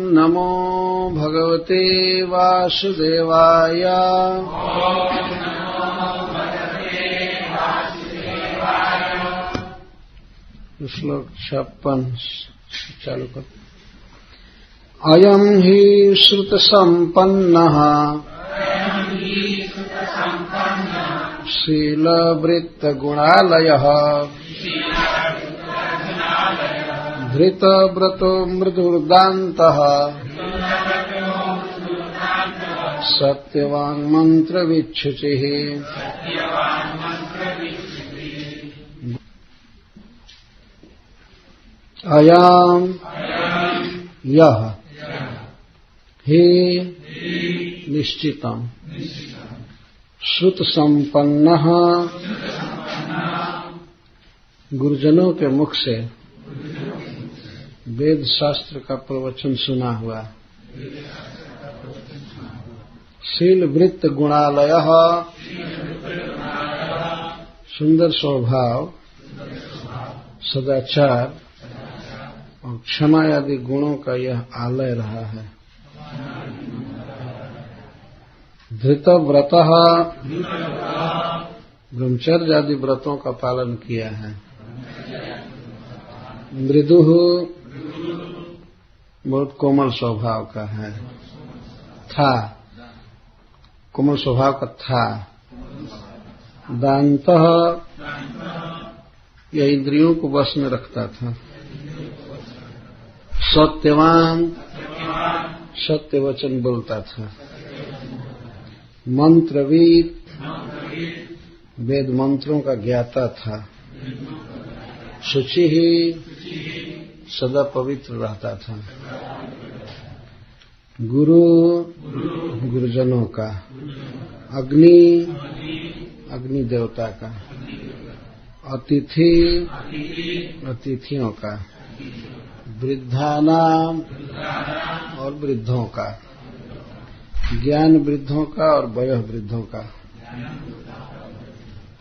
नमो भगवते वासुदेवाय। श्लोक 56 चालू कर। अयं हि श्रुतसम्पन्नः शीलवृत्तगुणालयः धृतव्रतो मृदुर्दान्तः सत्यवान् मन्त्रविच्छुचिः। अयम् यह हे निश्चितम् श्रुत संपन्नः गुरुजनों के मुख से वेद शास्त्र का प्रवचन सुना हुआ। शील वृत्त गुणालय सुंदर स्वभाव सदाचार और क्षमा आदि गुणों का यह आलय रहा है। धृतव्रत ब्रह्मचर्य आदि व्रतों का पालन किया है। मृदु बहुत कोमल स्वभाव का है। था कोमल स्वभाव का था। दान्तः यह इंद्रियों को वश में रखता था। सत्यवान सत्य वचन बोलता था। मंत्रवीत वेद मंत्रों का ज्ञाता था। शुचि ही सदा पवित्र रहता था। गुरु गुरुजनों का। अग्नि अग्नि देवता का। अतिथि अतिथियों का। वृद्धानाम और वृद्धों का। ज्ञान वृद्धों का और वयः वृद्धों का।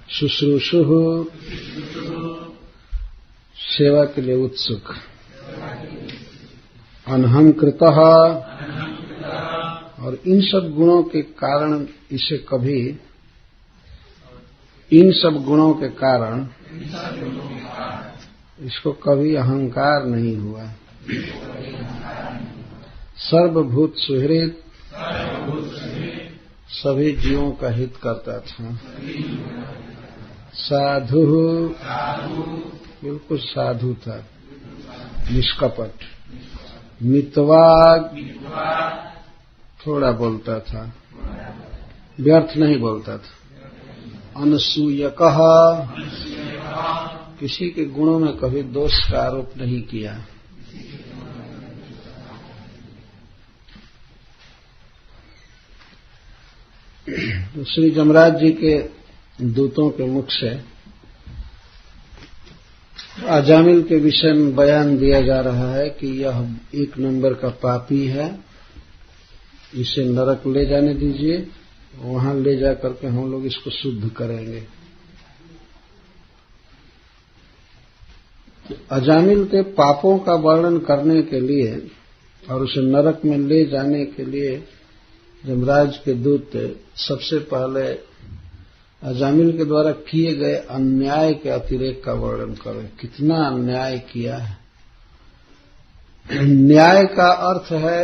शुश्रूषु सेवा के लिए उत्सुक। अनहंकृतः और इन सब गुणों के कारण इसे कभी इन सब गुणों के कारण इसको कभी अहंकार नहीं हुआ। सर्वभूत सुहृद सभी जीवों का हित करता था। साधु बिल्कुल साधु था। निष्कपट। मितवाग थोड़ा बोलता था। व्यर्थ नहीं बोलता था। अनसूयकः किसी के गुणों में कभी दोष का आरोप नहीं किया। तो श्री जमराज जी के दूतों के मुख से अजामिल के विषय में बयान दिया जा रहा है कि यह 1 नंबर का पापी है। इसे नरक ले जाने दीजिए। वहां ले जाकर के हम लोग इसको शुद्ध करेंगे। अजामिल के पापों का वर्णन करने के लिए और उसे नरक में ले जाने के लिए यमराज के दूत सबसे पहले अजामिल के द्वारा किए गए अन्याय के अतिरेक का वर्णन करें। कितना अन्याय किया है। न्याय का अर्थ है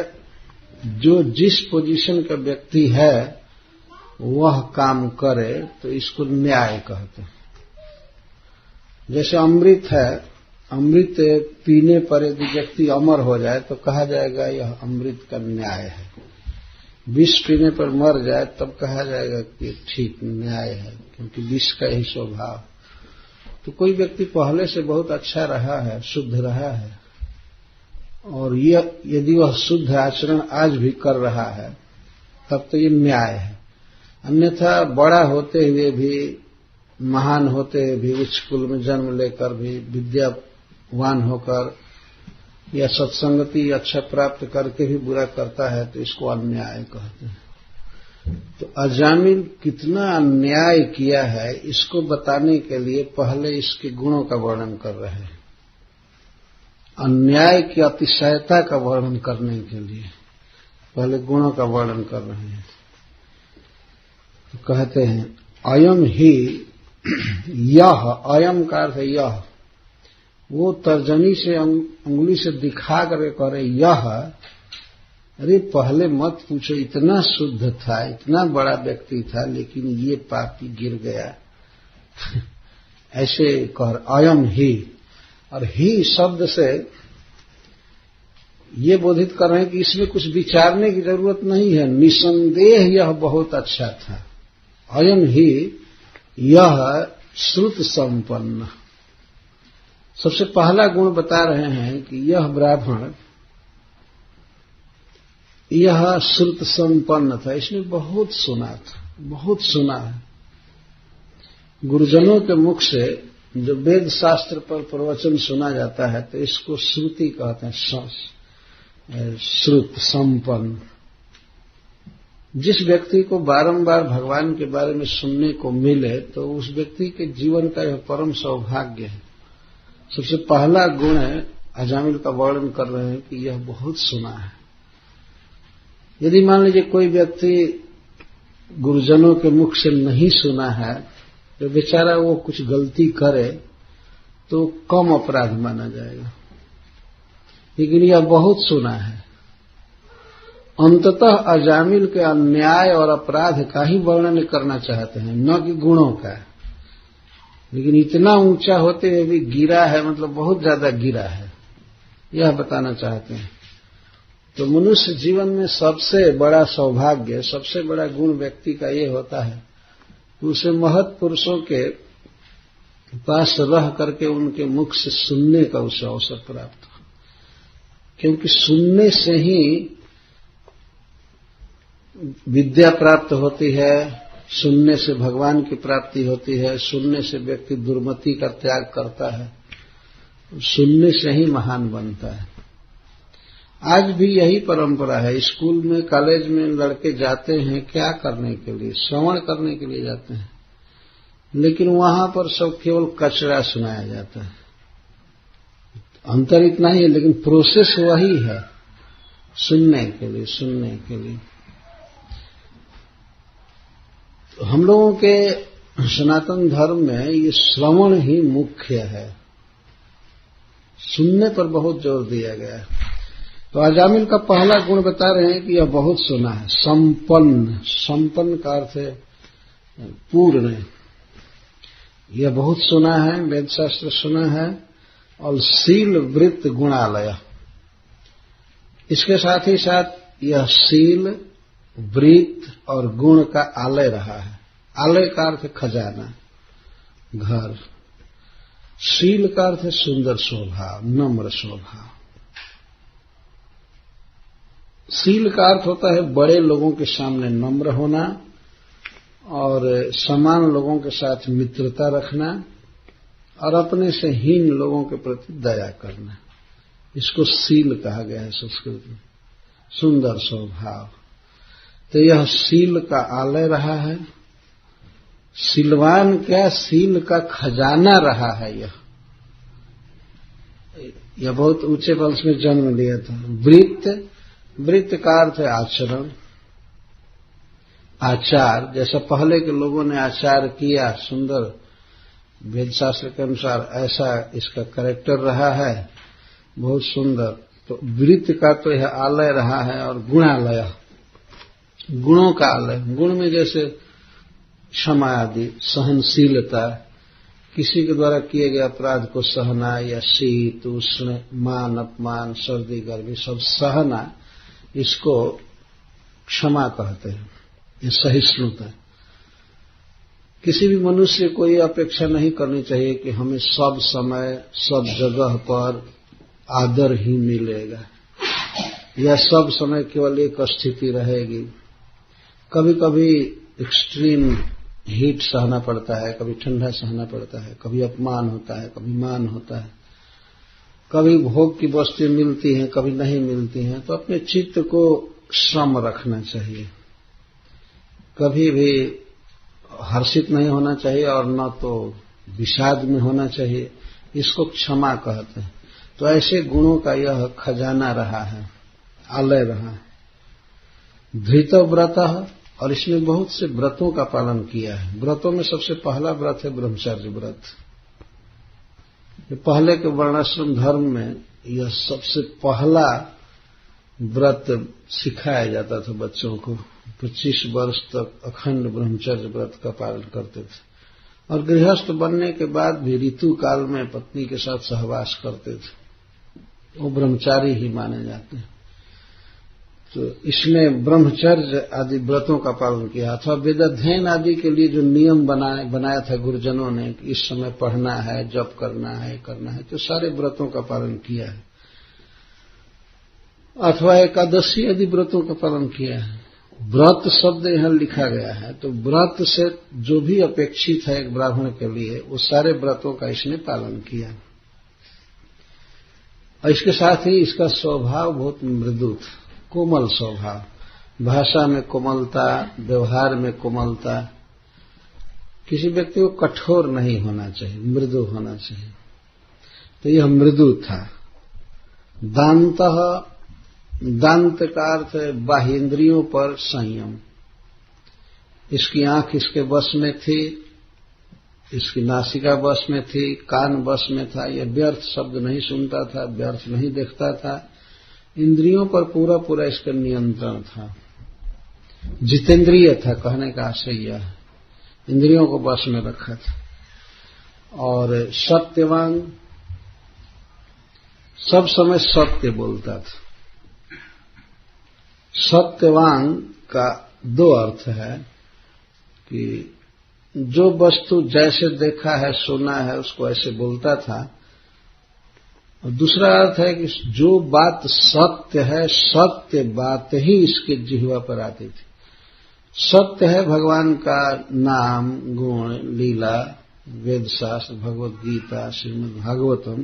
जो जिस पोजीशन का व्यक्ति है वह काम करे तो इसको न्याय कहते हैं। जैसे अमृत है। अमृत पीने पर यदि व्यक्ति अमर हो जाए तो कहा जाएगा यह अमृत का न्याय है। विष पीने पर मर जाए तब कहा जाएगा कि ठीक न्याय है, क्योंकि विष का ही स्वभाव। तो कोई व्यक्ति पहले से बहुत अच्छा रहा है, शुद्ध रहा है, और यदि वह शुद्ध आचरण आज भी कर रहा है तब तो ये न्याय है। अन्यथा बड़ा होते हुए भी, महान होते हुए भी, उच्च कुल में जन्म लेकर भी, विद्यावान होकर या सत्संगति अच्छा प्राप्त करके भी बुरा करता है तो इसको अन्याय कहते हैं। तो अजामिल कितना अन्याय किया है इसको बताने के लिए पहले इसके गुणों का वर्णन कर रहे हैं। अन्याय की अतिशयता का वर्णन करने के लिए पहले गुणों का वर्णन कर रहे हैं। तो कहते हैं अयम ही यह, अयम का अर्थ है यह, वो तर्जनी से उंगली से दिखा करके कह रहे यह, अरे पहले मत पूछो, इतना शुद्ध था, इतना बड़ा व्यक्ति था, लेकिन ये पापी गिर गया। ऐसे कह अयम ही, और ही शब्द से ये बोधित कर रहे हैं कि इसमें कुछ विचारने की जरूरत नहीं है, निसंदेह यह बहुत अच्छा था। अयम ही यह श्रुत संपन्न, सबसे पहला गुण बता रहे हैं कि यह ब्राह्मण यह श्रुत संपन्न था, इसने बहुत सुना था, बहुत सुना है। गुरुजनों के मुख से जो वेद शास्त्र पर प्रवचन सुना जाता है तो इसको श्रुति कहते हैं, श्रुत संपन्न। जिस व्यक्ति को बारंबार भगवान के बारे में सुनने को मिले तो उस व्यक्ति के जीवन का यह परम सौभाग्य है। सबसे पहला गुण है, अजामिल का वर्णन कर रहे हैं कि यह बहुत सुना है। यदि मान लीजिए कोई व्यक्ति गुरुजनों के मुख से नहीं सुना है तो बेचारा वो कुछ गलती करे तो कम अपराध माना जाएगा, लेकिन यह बहुत सुना है। अंततः अजामिल के अन्याय और अपराध का ही वर्णन करना चाहते हैं, न कि गुणों का। लेकिन इतना ऊंचा होते हुए भी गिरा है, मतलब बहुत ज्यादा गिरा है, यह बताना चाहते हैं। तो मनुष्य जीवन में सबसे बड़ा सौभाग्य, सबसे बड़ा गुण व्यक्ति का ये होता है कि उसे महत् पुरुषों के पास रह करके उनके मुख से सुनने का उसे अवसर प्राप्त हो, क्योंकि सुनने से ही विद्या प्राप्त होती है, सुनने से भगवान की प्राप्ति होती है, सुनने से व्यक्ति दुर्मति का त्याग करता है, सुनने से ही महान बनता है। आज भी यही परंपरा है। स्कूल में, कॉलेज में लड़के जाते हैं क्या करने के लिए? श्रवण करने के लिए जाते हैं, लेकिन वहां पर सब केवल कचरा सुनाया जाता है। अंतर इतना ही है, लेकिन प्रोसेस वही है, सुनने के लिए, सुनने के लिए। तो हम लोगों के सनातन धर्म में ये श्रवण ही मुख्य है, सुनने पर बहुत जोर दिया गया है। तो अजामिल का पहला गुण बता रहे हैं कि यह बहुत सुना है। संपन्न, संपन्न का अर्थ है पूर्ण। यह बहुत सुना है, वेद शास्त्र सुना है। और शील वृत्त गुणालय, इसके साथ ही साथ यह शील, वृत्त और गुण का आलय रहा है। आलय का अर्थ खजाना, घर। शील का अर्थ है सुंदर स्वभाव, नम्र स्वभाव। शील का अर्थ होता है बड़े लोगों के सामने नम्र होना और समान लोगों के साथ मित्रता रखना और अपने से हीन लोगों के प्रति दया करना। इसको शील कहा गया है संस्कृत में, सुंदर स्वभाव। तो यह शील का आलय रहा है। शीलवान क्या, शील का खजाना रहा है। यह बहुत ऊंचे वंश में जन्म लिया था। वृत्त, वृत्त का अर्थ है आचरण, आचार। जैसा पहले के लोगों ने आचार किया, सुंदर वेद शास्त्र के अनुसार ऐसा इसका कैरेक्टर रहा है, बहुत सुंदर। तो वृत्त का तो यह आलय रहा है। और गुणालय, गुणों का आलय। गुण में जैसे क्षमा आदि, सहनशीलता, किसी के द्वारा किए गए अपराध को सहना, या शीत उष्ण, मान अपमान, सर्दी गर्मी सब सहना, इसको क्षमा कहते हैं। ये सहिष्णुता। किसी भी मनुष्य को ये अपेक्षा नहीं करनी चाहिए कि हमें सब समय सब जगह पर आदर ही मिलेगा या सब समय केवल एक स्थिति रहेगी। कभी कभी एक्सट्रीम हीट सहना पड़ता है, कभी ठंडा सहना पड़ता है, कभी अपमान होता है, कभी मान होता है, कभी भोग की वस्तुएं मिलती हैं, कभी नहीं मिलती हैं। तो अपने चित्त को सम रखना चाहिए, कभी भी हर्षित नहीं होना चाहिए और न तो विषाद में होना चाहिए। इसको क्षमा कहते हैं। तो ऐसे गुणों का यह खजाना रहा है, आलय रहा है। धृत व्रत, और इसने बहुत से व्रतों का पालन किया है। व्रतों में सबसे पहला व्रत है ब्रह्मचर्य व्रत। पहले के वर्णाश्रम धर्म में यह सबसे पहला व्रत सिखाया जाता था बच्चों को। 25 वर्ष तक अखंड ब्रह्मचर्य व्रत का पालन करते थे, और गृहस्थ बनने के बाद भी ऋतु काल में पत्नी के साथ सहवास करते थे, वो ब्रह्मचारी ही माने जाते हैं। तो इसमें ब्रह्मचर्य आदि व्रतों का पालन किया, अथवा वेदाध्ययन आदि के लिए जो नियम बनाया था गुरुजनों ने, इस समय पढ़ना है, जप करना है, तो सारे व्रतों का पालन किया है। अथवा एकादशी आदि व्रतों का पालन किया है। व्रत शब्द यहां लिखा गया है, तो व्रत से जो भी अपेक्षित है एक ब्राह्मण के लिए, वो सारे व्रतों का इसने पालन किया। और इसके साथ ही इसका स्वभाव बहुत मृदु था, कोमल स्वभाव, भाषा में कोमलता, व्यवहार में कोमलता। किसी व्यक्ति को कठोर नहीं होना चाहिए, मृदु होना चाहिए। तो यह मृदु था। दांत का अर्थ है बाह्येंद्रियों पर संयम। इसकी आंख इसके वश में थी, इसकी नासिका वश में थी, कान वश में था। यह व्यर्थ शब्द नहीं सुनता था, व्यर्थ नहीं देखता था। इंद्रियों पर पूरा पूरा इसका नियंत्रण था। जितेंद्रिय था, कहने का आशय यह है, इंद्रियों को वश में रखा था। और सत्यवान, सब समय सत्य बोलता था। सत्यवान का दो अर्थ है कि जो वस्तु जैसे देखा है, सुना है, उसको ऐसे बोलता था। और दूसरा अर्थ है कि जो बात सत्य है, सत्य बात ही इसके जिह्वा पर आती थी। सत्य है भगवान का नाम, गुण, लीला, वेद शास्त्र, भगवत गीता, श्रीमद् भागवतम,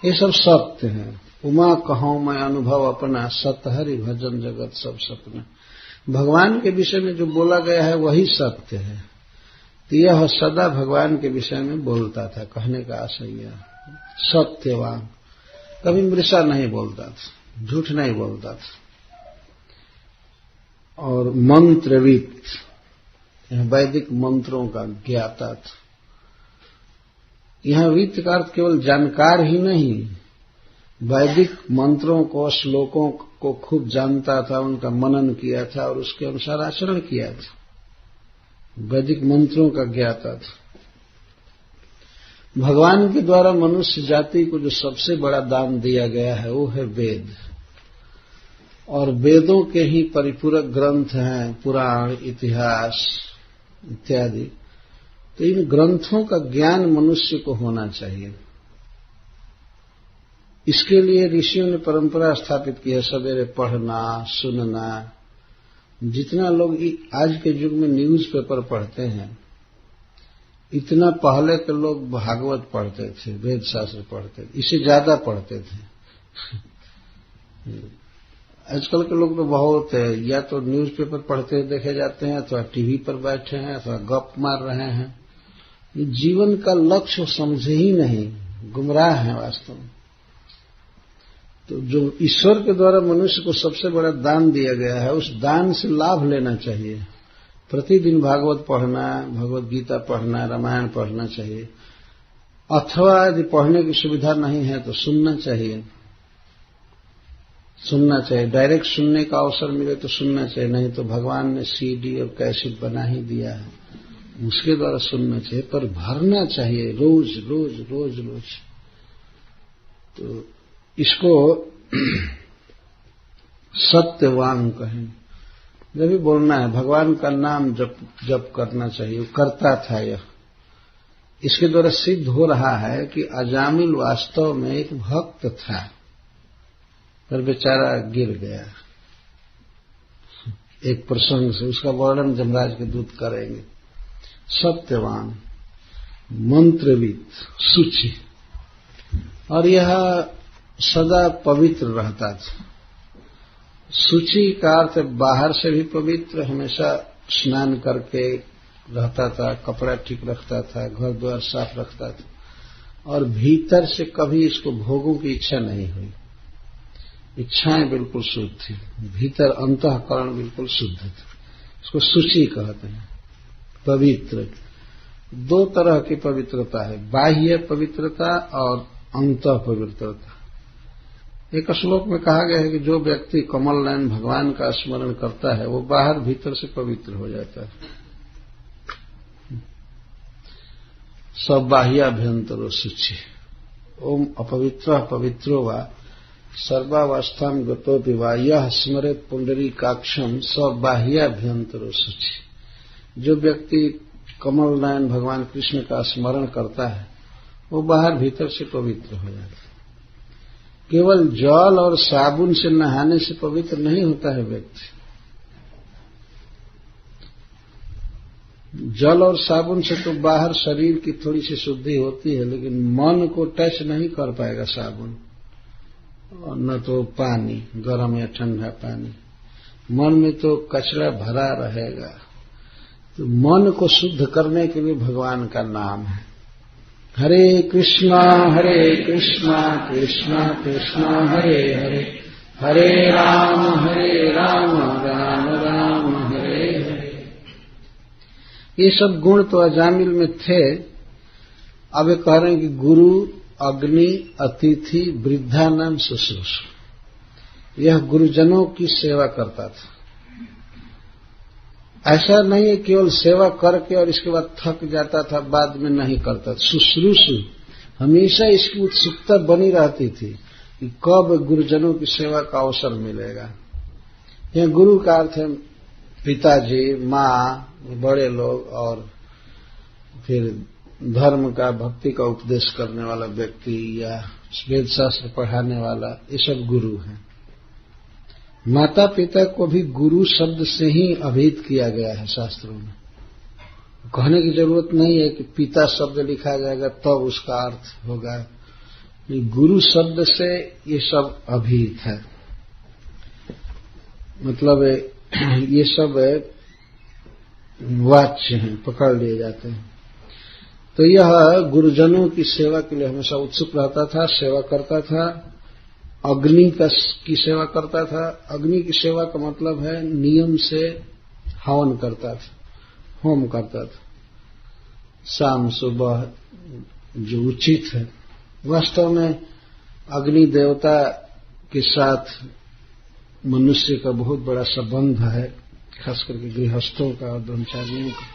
ये सब सत्य है। उमा कहूं मैं अनुभव अपना, सत्य हरि भजन जगत सब सपना। भगवान के विषय में जो बोला गया है वही सत्य है। तो यह सदा भगवान के विषय में बोलता था, कहने का आशय यह। सत्यवान, कभी मृषा नहीं बोलता था, झूठ नहीं बोलता था। और मंत्रविद, वैदिक मंत्रों का ज्ञाता था। यह वित्त का अर्थ केवल जानकार ही नहीं, वैदिक मंत्रों को, श्लोकों को खूब जानता था, उनका मनन किया था और उसके अनुसार आचरण किया था। वैदिक मंत्रों का ज्ञाता था। भगवान के द्वारा मनुष्य जाति को जो सबसे बड़ा दान दिया गया है वो है वेद। और वेदों के ही परिपूरक ग्रंथ हैं पुराण, इतिहास इत्यादि। तो इन ग्रंथों का ज्ञान मनुष्य को होना चाहिए। इसके लिए ऋषियों ने परंपरा स्थापित की है, सवेरे पढ़ना, सुनना। जितना लोग आज के युग में न्यूज पेपर पढ़ते हैं, इतना पहले के लोग भागवत पढ़ते थे, वेद शास्त्र पढ़ते थे, इससे ज्यादा पढ़ते थे। आजकल के लोग तो बहुत है, या तो न्यूज पेपर पढ़ते देखे जाते हैं, अथवा टीवी पर बैठे हैं, अथवा गप मार रहे हैं। ये जीवन का लक्ष्य समझे ही नहीं, गुमराह है वास्तव में। तो जो ईश्वर के द्वारा मनुष्य को सबसे बड़ा दान दिया गया है, उस दान से लाभ लेना चाहिए। प्रतिदिन भागवत पढ़ना, भगवत गीता पढ़ना, रामायण पढ़ना चाहिए। अथवा यदि पढ़ने की सुविधा नहीं है तो सुनना चाहिए। डायरेक्ट सुनने का अवसर मिले तो सुनना चाहिए, नहीं तो भगवान ने सीडी और कैसेट बना ही दिया है, उसके द्वारा सुनना चाहिए। पर भरना चाहिए रोज रोज रोज रोज। तो इसको सत्यवान कहें। जब भी बोलना है, भगवान का नाम जप करना चाहिए। वो करता था यह। इसके द्वारा सिद्ध हो रहा है कि अजामिल वास्तव में एक भक्त था, पर बेचारा गिर गया एक प्रसंग से। उसका वर्णन जमराज के दूत करेंगे। सत्यवान, मंत्रविद, शुचि, और यह सदा पवित्र रहता था। शुचि का अर्थ बाहर से भी पवित्र, हमेशा स्नान करके रहता था, कपड़ा ठीक रखता था, घर द्वार साफ रखता था। और भीतर से कभी इसको भोगों की इच्छा नहीं हुई। इच्छाएं बिल्कुल शुद्ध थी, भीतर अंतःकरण बिल्कुल शुद्ध था। इसको शुचि कहते हैं, पवित्र। दो तरह की पवित्रता है, बाह्य पवित्रता और अंतः पवित्रता। एक श्लोक में कहा गया है कि जो व्यक्ति कमल नयन भगवान का स्मरण करता है वो बाहर भीतर से पवित्र हो जाता है। सब बाह्याभ्यंतरो शुचि। ओम अपवित्र पवित्रो वा सर्वावस्थां गतोपि वा यह स्मरेत पुंडरीकाक्षं सब बाह्याभ्यंतरो शुचि। जो व्यक्ति कमल नयन भगवान कृष्ण का स्मरण करता है वो बाहर भीतर से पवित्र हो जाता है। केवल जल और साबुन से नहाने से पवित्र नहीं होता है व्यक्ति। जल और साबुन से तो बाहर शरीर की थोड़ी सी शुद्धि होती है, लेकिन मन को टच नहीं कर पाएगा साबुन, और न तो पानी, गर्म या ठंडा पानी। मन में तो कचरा भरा रहेगा। तो मन को शुद्ध करने के लिए भगवान का नाम है। हरे कृष्णा कृष्णा कृष्णा हरे हरे, हरे राम राम राम हरे हरे। ये सब गुण तो अजामिल में थे। अब ये कह रहे हैं कि गुरु, अग्नि, अतिथि, वृद्धा नाम शुश्रूषा। यह गुरुजनों की सेवा करता था। ऐसा नहीं है केवल सेवा करके और इसके बाद थक जाता था, बाद में नहीं करता। शुश्रूषु, हमेशा इसकी उत्सुकता बनी रहती थी कि कब गुरुजनों की सेवा का अवसर मिलेगा। यह गुरु का अर्थ है पिताजी, माँ, बड़े लोग, और फिर धर्म का, भक्ति का उपदेश करने वाला व्यक्ति या वेद शास्त्र पढ़ाने वाला, ये सब गुरु हैं। माता पिता को भी गुरु शब्द से ही अभिहित किया गया है शास्त्रों में। कहने की जरूरत नहीं है कि पिता शब्द लिखा जाएगा तब उसका अर्थ होगा। गुरु शब्द से ये सब अभिहित है, मतलब ये सब वाच्य हैं, पकड़ लिए जाते हैं। तो यह गुरुजनों की सेवा के लिए हमेशा उत्सुक रहता था, सेवा करता था। अग्नि की सेवा करता था। अग्नि की सेवा का मतलब है नियम से हवन करता था, होम करता था, शाम सुबह, जो उचित है। वास्तव में अग्नि देवता के साथ मनुष्य का बहुत बड़ा संबंध है, खास करके गृहस्थों का और ब्रह्मचारियों का।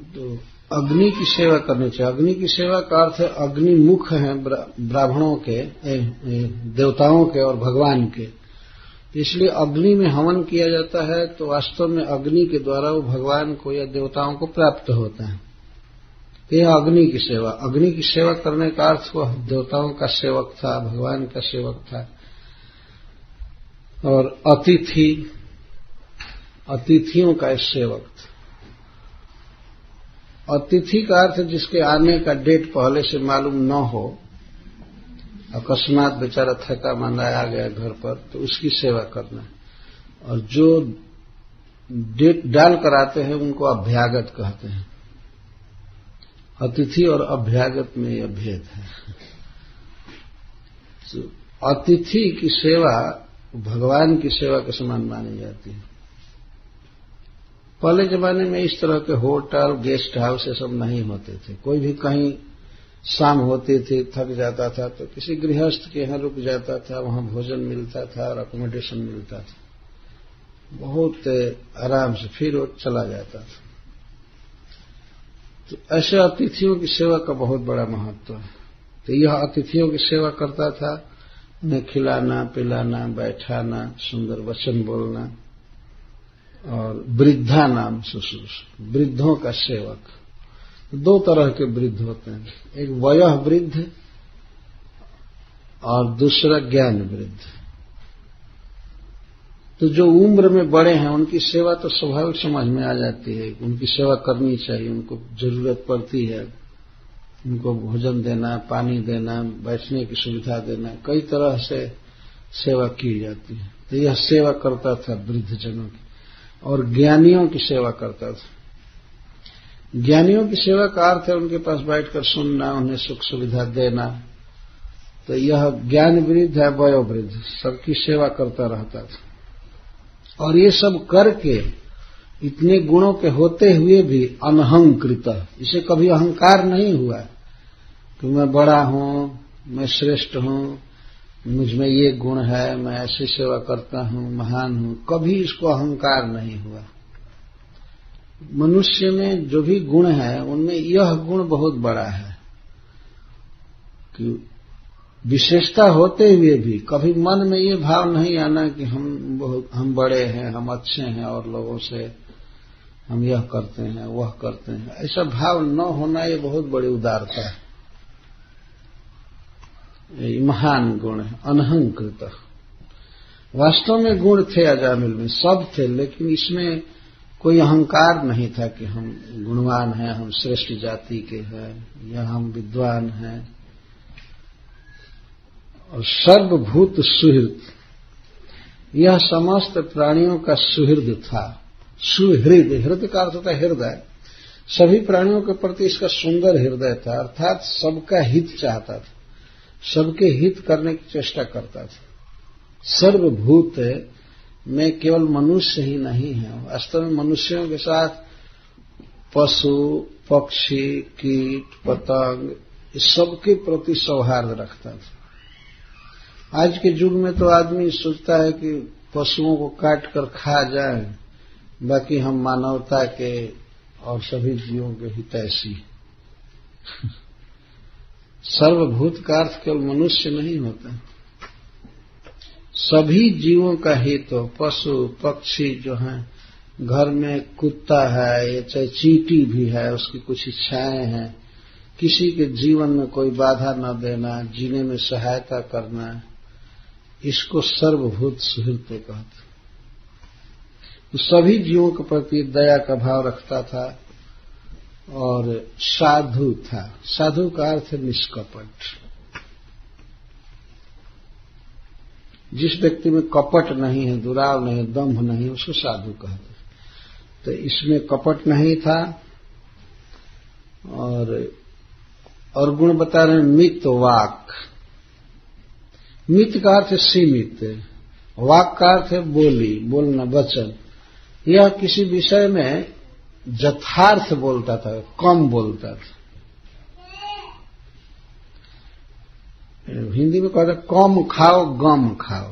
तो अग्नि की सेवा करनी चाहिए। अग्नि की सेवा का अर्थ है अग्नि मुख है ब्राह्मणों के, देवताओं के और भगवान के। इसलिए अग्नि में हवन किया जाता है तो वास्तव में अग्नि के द्वारा वो भगवान को या देवताओं को प्राप्त होता है। यह अग्नि की सेवा। अग्नि की सेवा करने का अर्थ वह देवताओं का सेवक था, भगवान का सेवक था। और अतिथि, अतिथियों का सेवक था। अतिथि का अर्थ जिसके आने का डेट पहले से मालूम न हो, अकस्मात बेचारा थका मांदा आ गया घर पर, तो उसकी सेवा करना। और जो डेट डाल कर आते हैं उनको अभ्यागत कहते हैं। अतिथि और अभ्यागत में यह भेद है। तो अतिथि की सेवा भगवान की सेवा के समान मानी जाती है। पहले जमाने में इस तरह के होटल, गेस्ट हाउस ये सब नहीं होते थे। कोई भी कहीं शाम होती थी, थक जाता था तो किसी गृहस्थ के यहाँ रुक जाता था, वहां भोजन मिलता था और अकोमोडेशन मिलता था, बहुत आराम से, फिर वो चला जाता था। तो ऐसे अतिथियों की सेवा का बहुत बड़ा महत्व है। तो यह अतिथियों की सेवा करता था, उन्हें खिलाना, पिलाना, बैठाना, सुंदर वचन बोलना। और वृद्धा नाम शुश्रूषा, वृद्धों का सेवक। दो तरह के वृद्ध होते हैं, एक वयः वृद्ध और दूसरा ज्ञान वृद्ध। तो जो उम्र में बड़े हैं उनकी सेवा तो स्वाभाविक समझ में आ जाती है, उनकी सेवा करनी चाहिए, उनको जरूरत पड़ती है। उनको भोजन देना, पानी देना, बैठने की सुविधा देना, कई तरह से सेवा की जाती है। तो यह सेवा करता था वृद्ध जनों की। और ज्ञानियों की सेवा करता था। ज्ञानियों की सेवा का अर्थ है उनके पास बैठकर सुनना, उन्हें सुख सुविधा देना। तो यह ज्ञान वृद्ध है, वयोवृद्ध, सबकी सेवा करता रहता था। और ये सब करके इतने गुणों के होते हुए भी अनहंकृत, इसे कभी अहंकार नहीं हुआ कि मैं बड़ा हूं, मैं श्रेष्ठ हूं, मुझ में ये गुण है, मैं ऐसी सेवा करता हूं, महान हूं, कभी इसको अहंकार नहीं हुआ। मनुष्य में जो भी गुण है उनमें यह गुण बहुत बड़ा है कि विशेषता होते हुए भी कभी मन में ये भाव नहीं आना कि हम बड़े हैं, हम अच्छे हैं और लोगों से हम यह करते हैं, वह करते हैं, ऐसा भाव न होना ये बहुत बड़ी उदारता है। ये महान गुण है, अनहंकृत। वास्तव में गुण थे अजामिल में, सब थे, लेकिन इसमें कोई अहंकार नहीं था कि हम गुणवान हैं, हम श्रेष्ठ जाति के हैं या हम विद्वान हैं। और सर्वभूत सुहृद, यह समस्त प्राणियों का सुहृद था। सुहृद, हृदय का अर्थ होता है हृदय, सभी प्राणियों के प्रति इसका सुंदर हृदय था, अर्थात सबका हित चाहता था, सबके हित करने की चेष्टा करता था। सर्वभूत में केवल मनुष्य ही नहीं है, वास्तव में मनुष्यों के साथ पशु, पक्षी, कीट, पतंग, इस सबके प्रति सौहार्द रखता था। आज के युग में तो आदमी सोचता है कि पशुओं को काट कर खा जाए, बाकी हम मानवता के और सभी जीवों के हितैषी। सर्वभूत का अर्थ केवल मनुष्य नहीं होता, सभी जीवों का हित हो। पशु पक्षी जो हैं, घर में कुत्ता है या चाहे चींटी भी है, उसकी कुछ इच्छाएं हैं, किसी के जीवन में कोई बाधा न देना, जीने में सहायता करना, इसको सर्वभूत सुहृद कहते। तो सभी जीवों के प्रति दया का भाव रखता था और साधु था। साधु का अर्थ है निष्कपट। जिस व्यक्ति में कपट नहीं है, दुराव नहीं, दंभ नहीं, उसको साधु कहते। तो इसमें कपट नहीं था। और गुण बता रहे हैं मित वाक। मित का अर्थ है सीमित, वाक का अर्थ है बोली, बोलना, वचन। यह किसी विषय में यथार्थ बोलता था, कम बोलता था। हिंदी में कहते कम खाओ गम खाओ।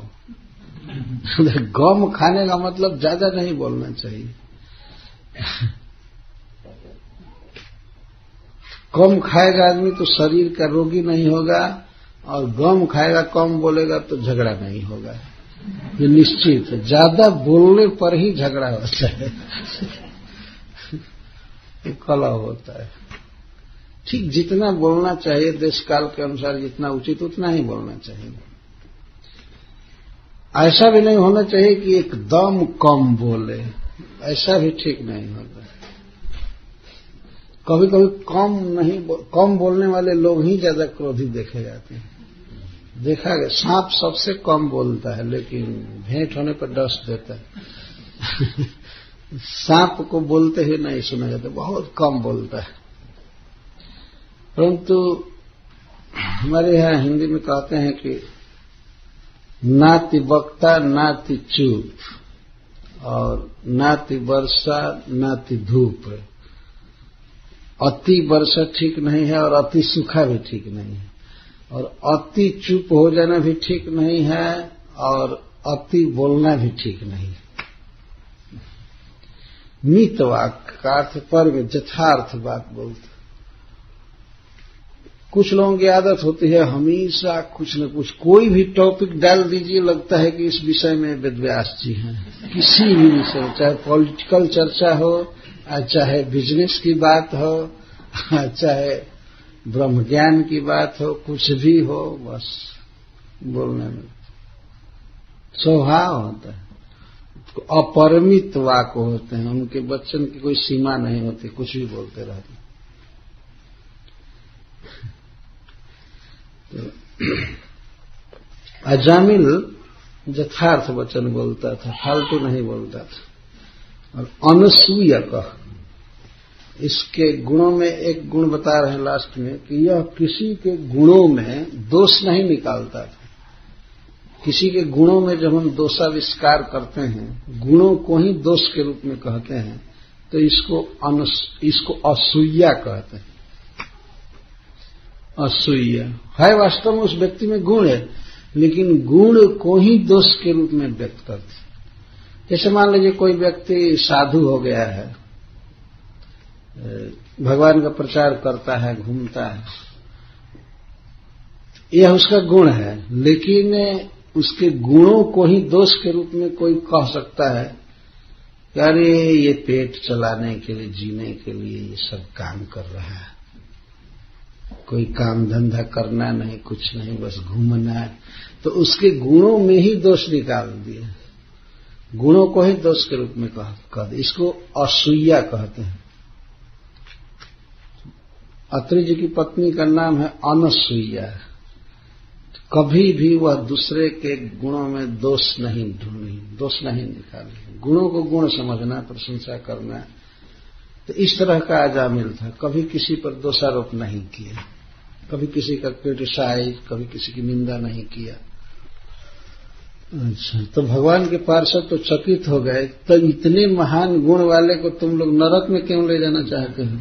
गम खाने का मतलब ज्यादा नहीं बोलना चाहिए। कम खाएगा आदमी तो शरीर का रोगी नहीं होगा, और गम खाएगा, कम बोलेगा तो झगड़ा नहीं होगा। ये निश्चित है, ज्यादा बोलने पर ही झगड़ा होता है, कलह होता है। ठीक जितना बोलना चाहिए, देश काल के अनुसार जितना उचित उतना ही बोलना चाहिए। ऐसा भी नहीं होना चाहिए कि एकदम कम बोले, ऐसा भी ठीक नहीं होता। कभी कभी कम बोलने वाले लोग ही ज्यादा क्रोधी देखे जाते हैं। देखा गया, सांप सबसे कम बोलता है लेकिन भेंट होने पर डस देता है। सांप को बोलते ही नहीं सुना जाता, बहुत कम बोलता है। परंतु हमारे यहाँ हिंदी में कहते हैं कि नाति वक्ता नाति चुप, और नाति वर्षा नाति धूप। अति वर्षा ठीक नहीं है और अति सूखा भी ठीक नहीं है, और अति चुप हो जाना भी ठीक नहीं है, और अति बोलना भी ठीक नहीं है। मित वाक का अर्थ पर यथार्थ बात बोलते। कुछ लोगों की आदत होती है हमेशा कुछ न कुछ, कोई भी टॉपिक डाल दीजिए, लगता है कि इस विषय में वेदव्यास जी हैं। किसी भी विषय, चाहे पॉलिटिकल चर्चा हो, चाहे बिजनेस की बात हो, चाहे ब्रह्म ज्ञान की बात हो, कुछ भी हो, बस बोलने में स्वभाव होता है। अपरिमित वाक होते हैं, उनके वचन की कोई सीमा नहीं होती, कुछ भी बोलते रहते। तो अजामिल यथार्थ वचन बोलता था, फालतू नहीं बोलता था। और अनसूया का इसके गुणों में एक गुण बता रहे हैं लास्ट में कि यह किसी के गुणों में दोष नहीं निकालता था। किसी के गुणों में जब हम दोषाविष्कार करते हैं, गुणों को ही दोष के रूप में कहते हैं, तो इसको असूया कहते हैं। असूया है वास्तव में उस व्यक्ति में गुण है, लेकिन गुण को ही दोष के रूप में व्यक्त करते हैं। जैसे मान लीजिए कोई व्यक्ति साधु हो गया है, भगवान का प्रचार करता है, घूमता है, यह उसका गुण है, लेकिन उसके गुणों को ही दोष के रूप में कोई कह सकता है कि अरे ये पेट चलाने के लिए, जीने के लिए ये सब काम कर रहा है, कोई काम धंधा करना नहीं, कुछ नहीं, बस घूमना है। तो उसके गुणों में ही दोष निकाल दिए, गुणों को ही दोष के रूप में कह दिए। इसको असूया कहते हैं। अत्रि जी की पत्नी का नाम है अनसूया। कभी भी वह दूसरे के गुणों में दोष नहीं ढूंढी, दोष नहीं निकाली, गुणों को गुण समझना, प्रशंसा करना। तो इस तरह का अजामिल था, कभी किसी पर दोषारोप नहीं किया, कभी किसी का क्रिटिसाइज, कभी किसी की निंदा नहीं किया। अच्छा, तो भगवान के पार्षद तो चकित हो गए, तो इतने महान गुण वाले को तुम लोग नरक में क्यों ले जाना चाहते हो?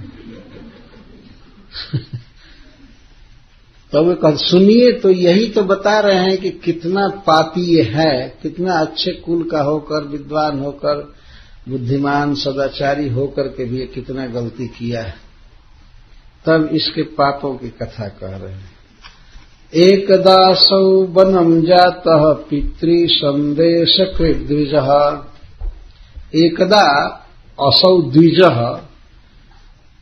तो वे कहते सुनिए, तो यही तो बता रहे हैं कि कितना पापी ये है, कितना अच्छे कुल का होकर, विद्वान होकर, बुद्धिमान सदाचारी होकर के भी ये कितना गलती किया है। तब इसके पापों की कथा कह रहे हैं। एकदासौ वनम जातः पितृ संदेश कृत द्विजः। एकदा असौ द्विजः,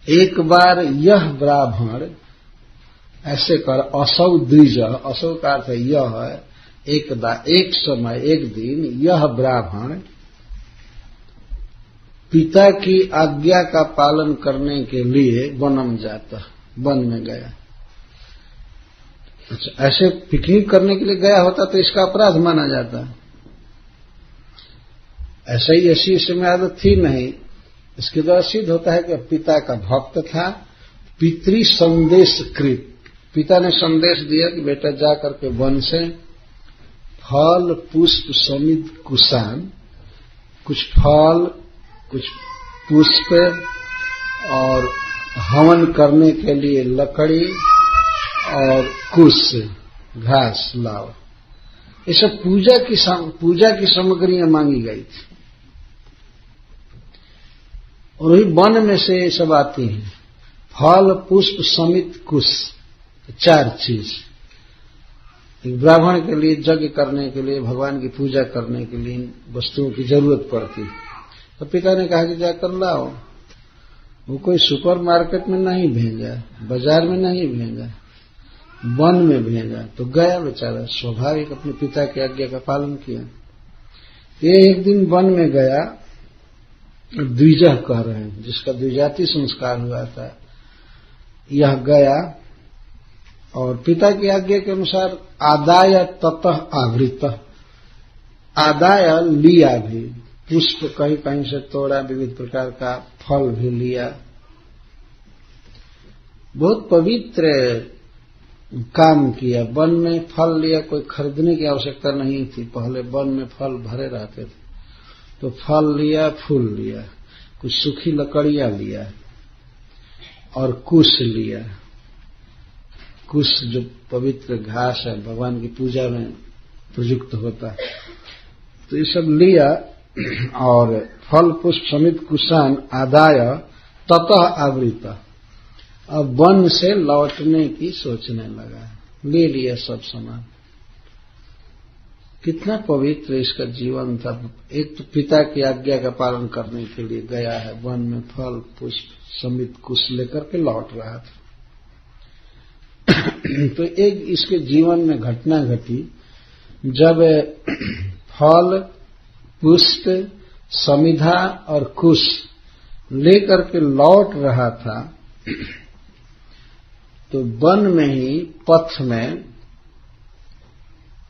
एक बार यह ब्राह्मण, ऐसे कर असौ द्विज, असौ का अर्थ है यह है, एकदा एक समय, एक दिन, यह ब्राह्मण पिता की आज्ञा का पालन करने के लिए वनम जाता, वन में गया। अच्छा, ऐसे पिकनिक करने के लिए गया होता तो इसका अपराध माना जाता। ऐसे ही ऐसी इसमें आदत थी नहीं। इसके द्वारा सिद्ध होता है कि पिता का भक्त था, पितृ संदेश कृत, पिता ने संदेश दिया कि बेटा जा करके वन से फल पुष्प समित कुशान, कुछ फल, कुछ पुष्प और हवन करने के लिए लकड़ी और कुश, घास लाओ। ये सब पूजा की सामग्रियां मांगी गई थी, और वही वन में से ये सब आती हैं। फल पुष्प समित कुश, चार चीज। एक ब्राह्मण के लिए यज्ञ करने के लिए, भगवान की पूजा करने के लिए वस्तुओं की जरूरत पड़ती। तो पिता ने कहा कि जाकर लाओ। वो कोई सुपर मार्केट में नहीं भेजा, बाजार में नहीं भेजा, वन में भेजा। तो गया बेचारा, स्वाभाविक अपने पिता की आज्ञा का पालन किया। ये एक दिन वन में गया, द्विजह कह रहे हैं, जिसका द्विजाति संस्कार हुआ था, यह गया और पिता की आज्ञा के अनुसार आदाय ततः आवृत, आदाय लिया भी, पुष्प कहीं कहीं से तोड़ा, विविध प्रकार का फल भी लिया। बहुत पवित्र काम किया। वन में फल लिया, कोई खरीदने की आवश्यकता नहीं थी, पहले वन में फल भरे रहते थे। तो फल लिया, फूल लिया, कुछ सूखी लकड़ियां लिया और कुश लिया। कुश जो पवित्र घास है, भगवान की पूजा में प्रयुक्त होता है, तो ये सब लिया और फल पुष्प समित कुशान आदाय ततः आवृत। अब वन से लौटने की सोचने लगा, ले लिया सब सामान। कितना पवित्र इसका जीवन था। एक तो पिता की आज्ञा का पालन करने के लिए गया है, वन में फल पुष्प समित कुश लेकर के लौट रहा था। तो एक इसके जीवन में घटना घटी, जब फल पुष्प समिधा और कुश लेकर के लौट रहा था, तो वन में ही पथ में,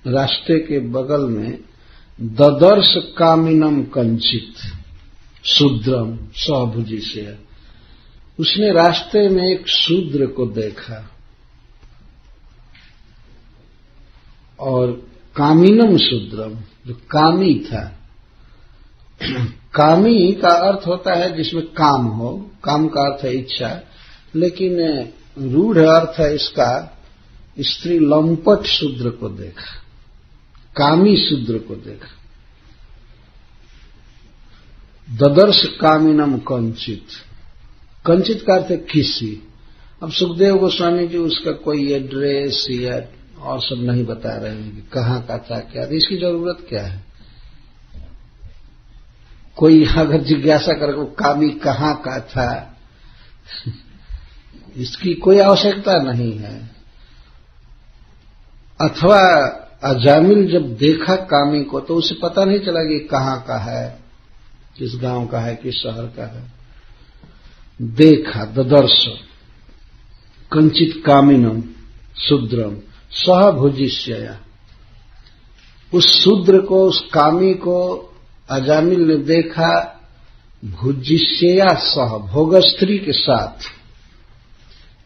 रास्ते के बगल में ददर्श कामिनम कंचित शूद्रम सहभुजी से, उसने रास्ते में एक शूद्र को देखा और कामिनम शूद्रम, जो कामी था। कामी का अर्थ होता है जिसमें काम हो, काम का अर्थ है इच्छा, लेकिन रूढ़ अर्थ है इसका स्त्री लंपट शूद्र को देखा, कामी शूद्र को देखा। ददर्श कामिनम कंचित, कंचित का अर्थ है किसी। अब सुखदेव गोस्वामी जी उसका कोई एड्रेस या और सब नहीं बता रहे हैं कि कहाँ का था क्या, इसकी जरूरत क्या है। कोई अगर जिज्ञासा करे वो कामी कहाँ का था, इसकी कोई आवश्यकता नहीं है। अथवा अजामिल जब देखा कामी को तो उसे पता नहीं चला कि कहाँ का है, किस गांव का है, किस शहर का है। देखा, ददर्श कंचित कामिनम शूद्रम सह भुजिष्यया, उस शूद्र को, उस कामी को अजामिल ने देखा भुजिष्यया सह, भोगस्त्री के साथ।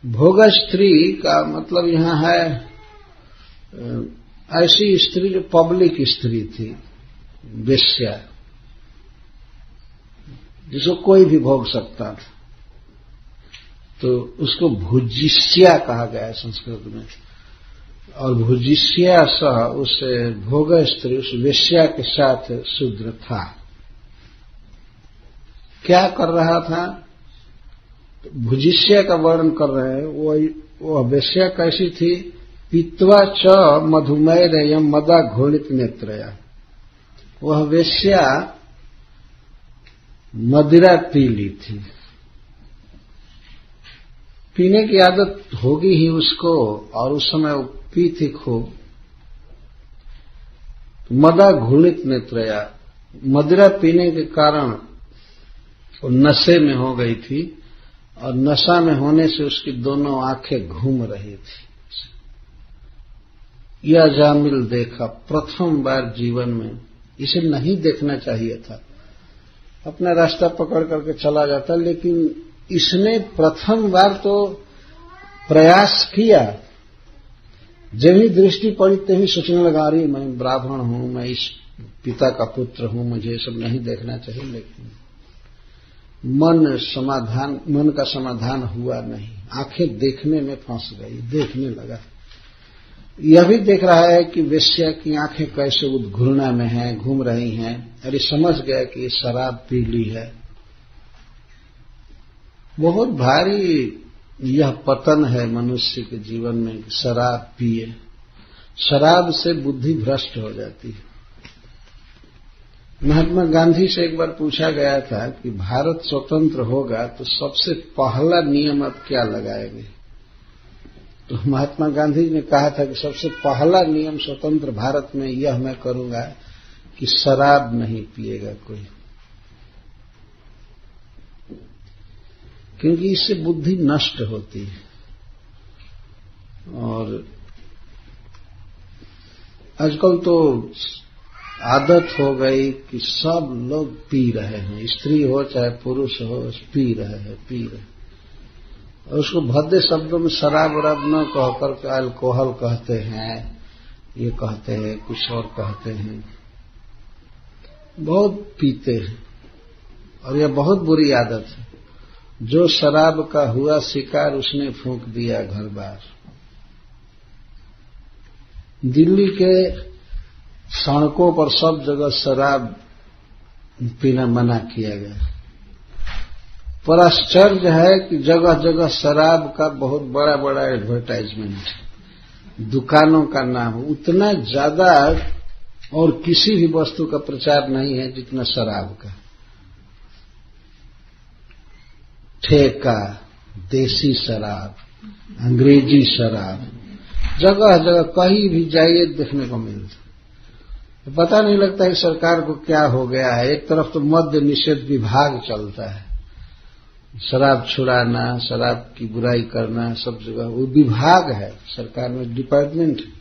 भोगस्त्री का मतलब यहां है ऐसी स्त्री जो पब्लिक स्त्री थी, वेश्या, जिसको कोई भी भोग सकता था, तो उसको भुजिष्या कहा गया है संस्कृत में। और भुजिष्या सह, उस भोग स्त्री, उस वेश्या के साथ शूद्र था। क्या कर रहा था? भुजिष्या का वर्णन कर रहे हैं। वो वेश्या कैसी थी? पीत्वा च मधुमेरयम मदा घोलित नेत्रया, वह वेश्या मदिरा पी ली थी। पीने की आदत होगी ही उसको, और उस समय वो पी थी खूब। मदा घूर्णित नेत्रया, मदिरा पीने के कारण वो नशे में हो गई थी, और नशा में होने से उसकी दोनों आंखें घूम रही थी। यह अजामिल देखा प्रथम बार जीवन में। इसे नहीं देखना चाहिए था, अपना रास्ता पकड़ करके चला जाता, लेकिन इसने प्रथम बार तो प्रयास किया। जब ही दृष्टि पड़ी तभी सोचने लगा, अरे मैं ब्राह्मण हूं, मैं इस पिता का पुत्र हूं, मुझे सब नहीं देखना चाहिए। लेकिन मन का समाधान हुआ नहीं, आंखें देखने में फंस गई, देखने लगा। यह भी देख रहा है कि वेश्या की आंखें कैसे उद्घूर्णा में हैं, घूम रही हैं। अरे समझ गया कि ये शराब पी ली है। बहुत भारी यह पतन है मनुष्य के जीवन में, शराब पिए। शराब से बुद्धि भ्रष्ट हो जाती है। महात्मा गांधी से एक बार पूछा गया था कि भारत स्वतंत्र होगा तो सबसे पहला नियम आप क्या लगाएंगे? तो महात्मा गांधी ने कहा था कि सबसे पहला नियम स्वतंत्र भारत में यह मैं करूंगा कि शराब नहीं पिएगा कोई, क्योंकि इससे बुद्धि नष्ट होती है। और आजकल तो आदत हो गई कि सब लोग पी रहे हैं, स्त्री हो चाहे पुरुष हो, पी रहे हैं। और उसको भद्दे शब्दों में शराब वराब न कह करके अल्कोहल कहते हैं, ये कहते हैं, कुछ और कहते हैं। बहुत पीते हैं, और यह बहुत बुरी आदत है। जो शराब का हुआ शिकार उसने फूंक दिया घर बार। दिल्ली के सड़कों पर सब जगह शराब पीना मना किया गया। पर आश्चर्य है कि जगह जगह शराब का बहुत बड़ा बड़ा एडवर्टाइजमेंट है, दुकानों का नाम। उतना ज्यादा और किसी भी वस्तु का प्रचार नहीं है जितना शराब का। ठेका, देसी शराब, अंग्रेजी शराब, जगह जगह कहीं भी जाइए देखने को मिलता। तो पता नहीं लगता है सरकार को क्या हो गया है। एक तरफ तो मद्य निषेध विभाग चलता है, शराब छुड़ाना, शराब की बुराई करना, सब जगह वो विभाग है, सरकार में डिपार्टमेंट है।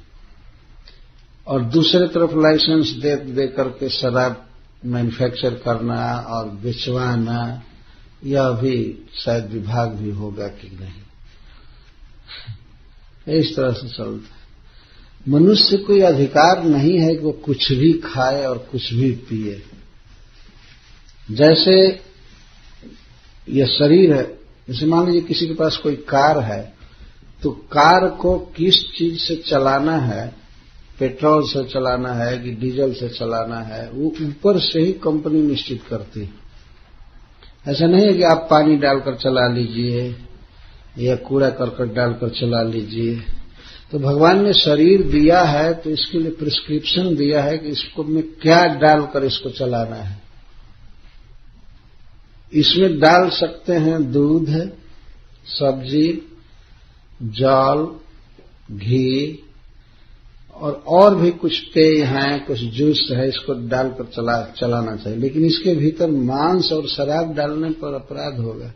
और दूसरे तरफ लाइसेंस दे करके शराब मैन्युफैक्चर करना और बेचवाना यह भी शायद विभाग भी होगा कि नहीं, इस तरह से चलता है। मनुष्य कोई अधिकार नहीं है कि वो कुछ भी खाए और कुछ भी पिए। जैसे यह शरीर है, जैसे मान लीजिए किसी के पास कोई कार है, तो कार को किस चीज से चलाना है, पेट्रोल से चलाना है कि डीजल से चलाना है, वो ऊपर से ही कंपनी निश्चित करती है। ऐसा नहीं है कि आप पानी डालकर चला लीजिए या कूड़ा करकट डालकर चला लीजिए। तो भगवान ने शरीर दिया है तो इसके लिए प्रिस्क्रिप्शन दिया है कि इसको में क्या डालकर इसको चलाना है। इसमें डाल सकते हैं दूध, सब्जी, जल, घी और भी कुछ पेय हैं, कुछ जूस है, इसको डालकर चलाना चाहिए। लेकिन इसके भीतर मांस और शराब डालने पर अपराध होगा।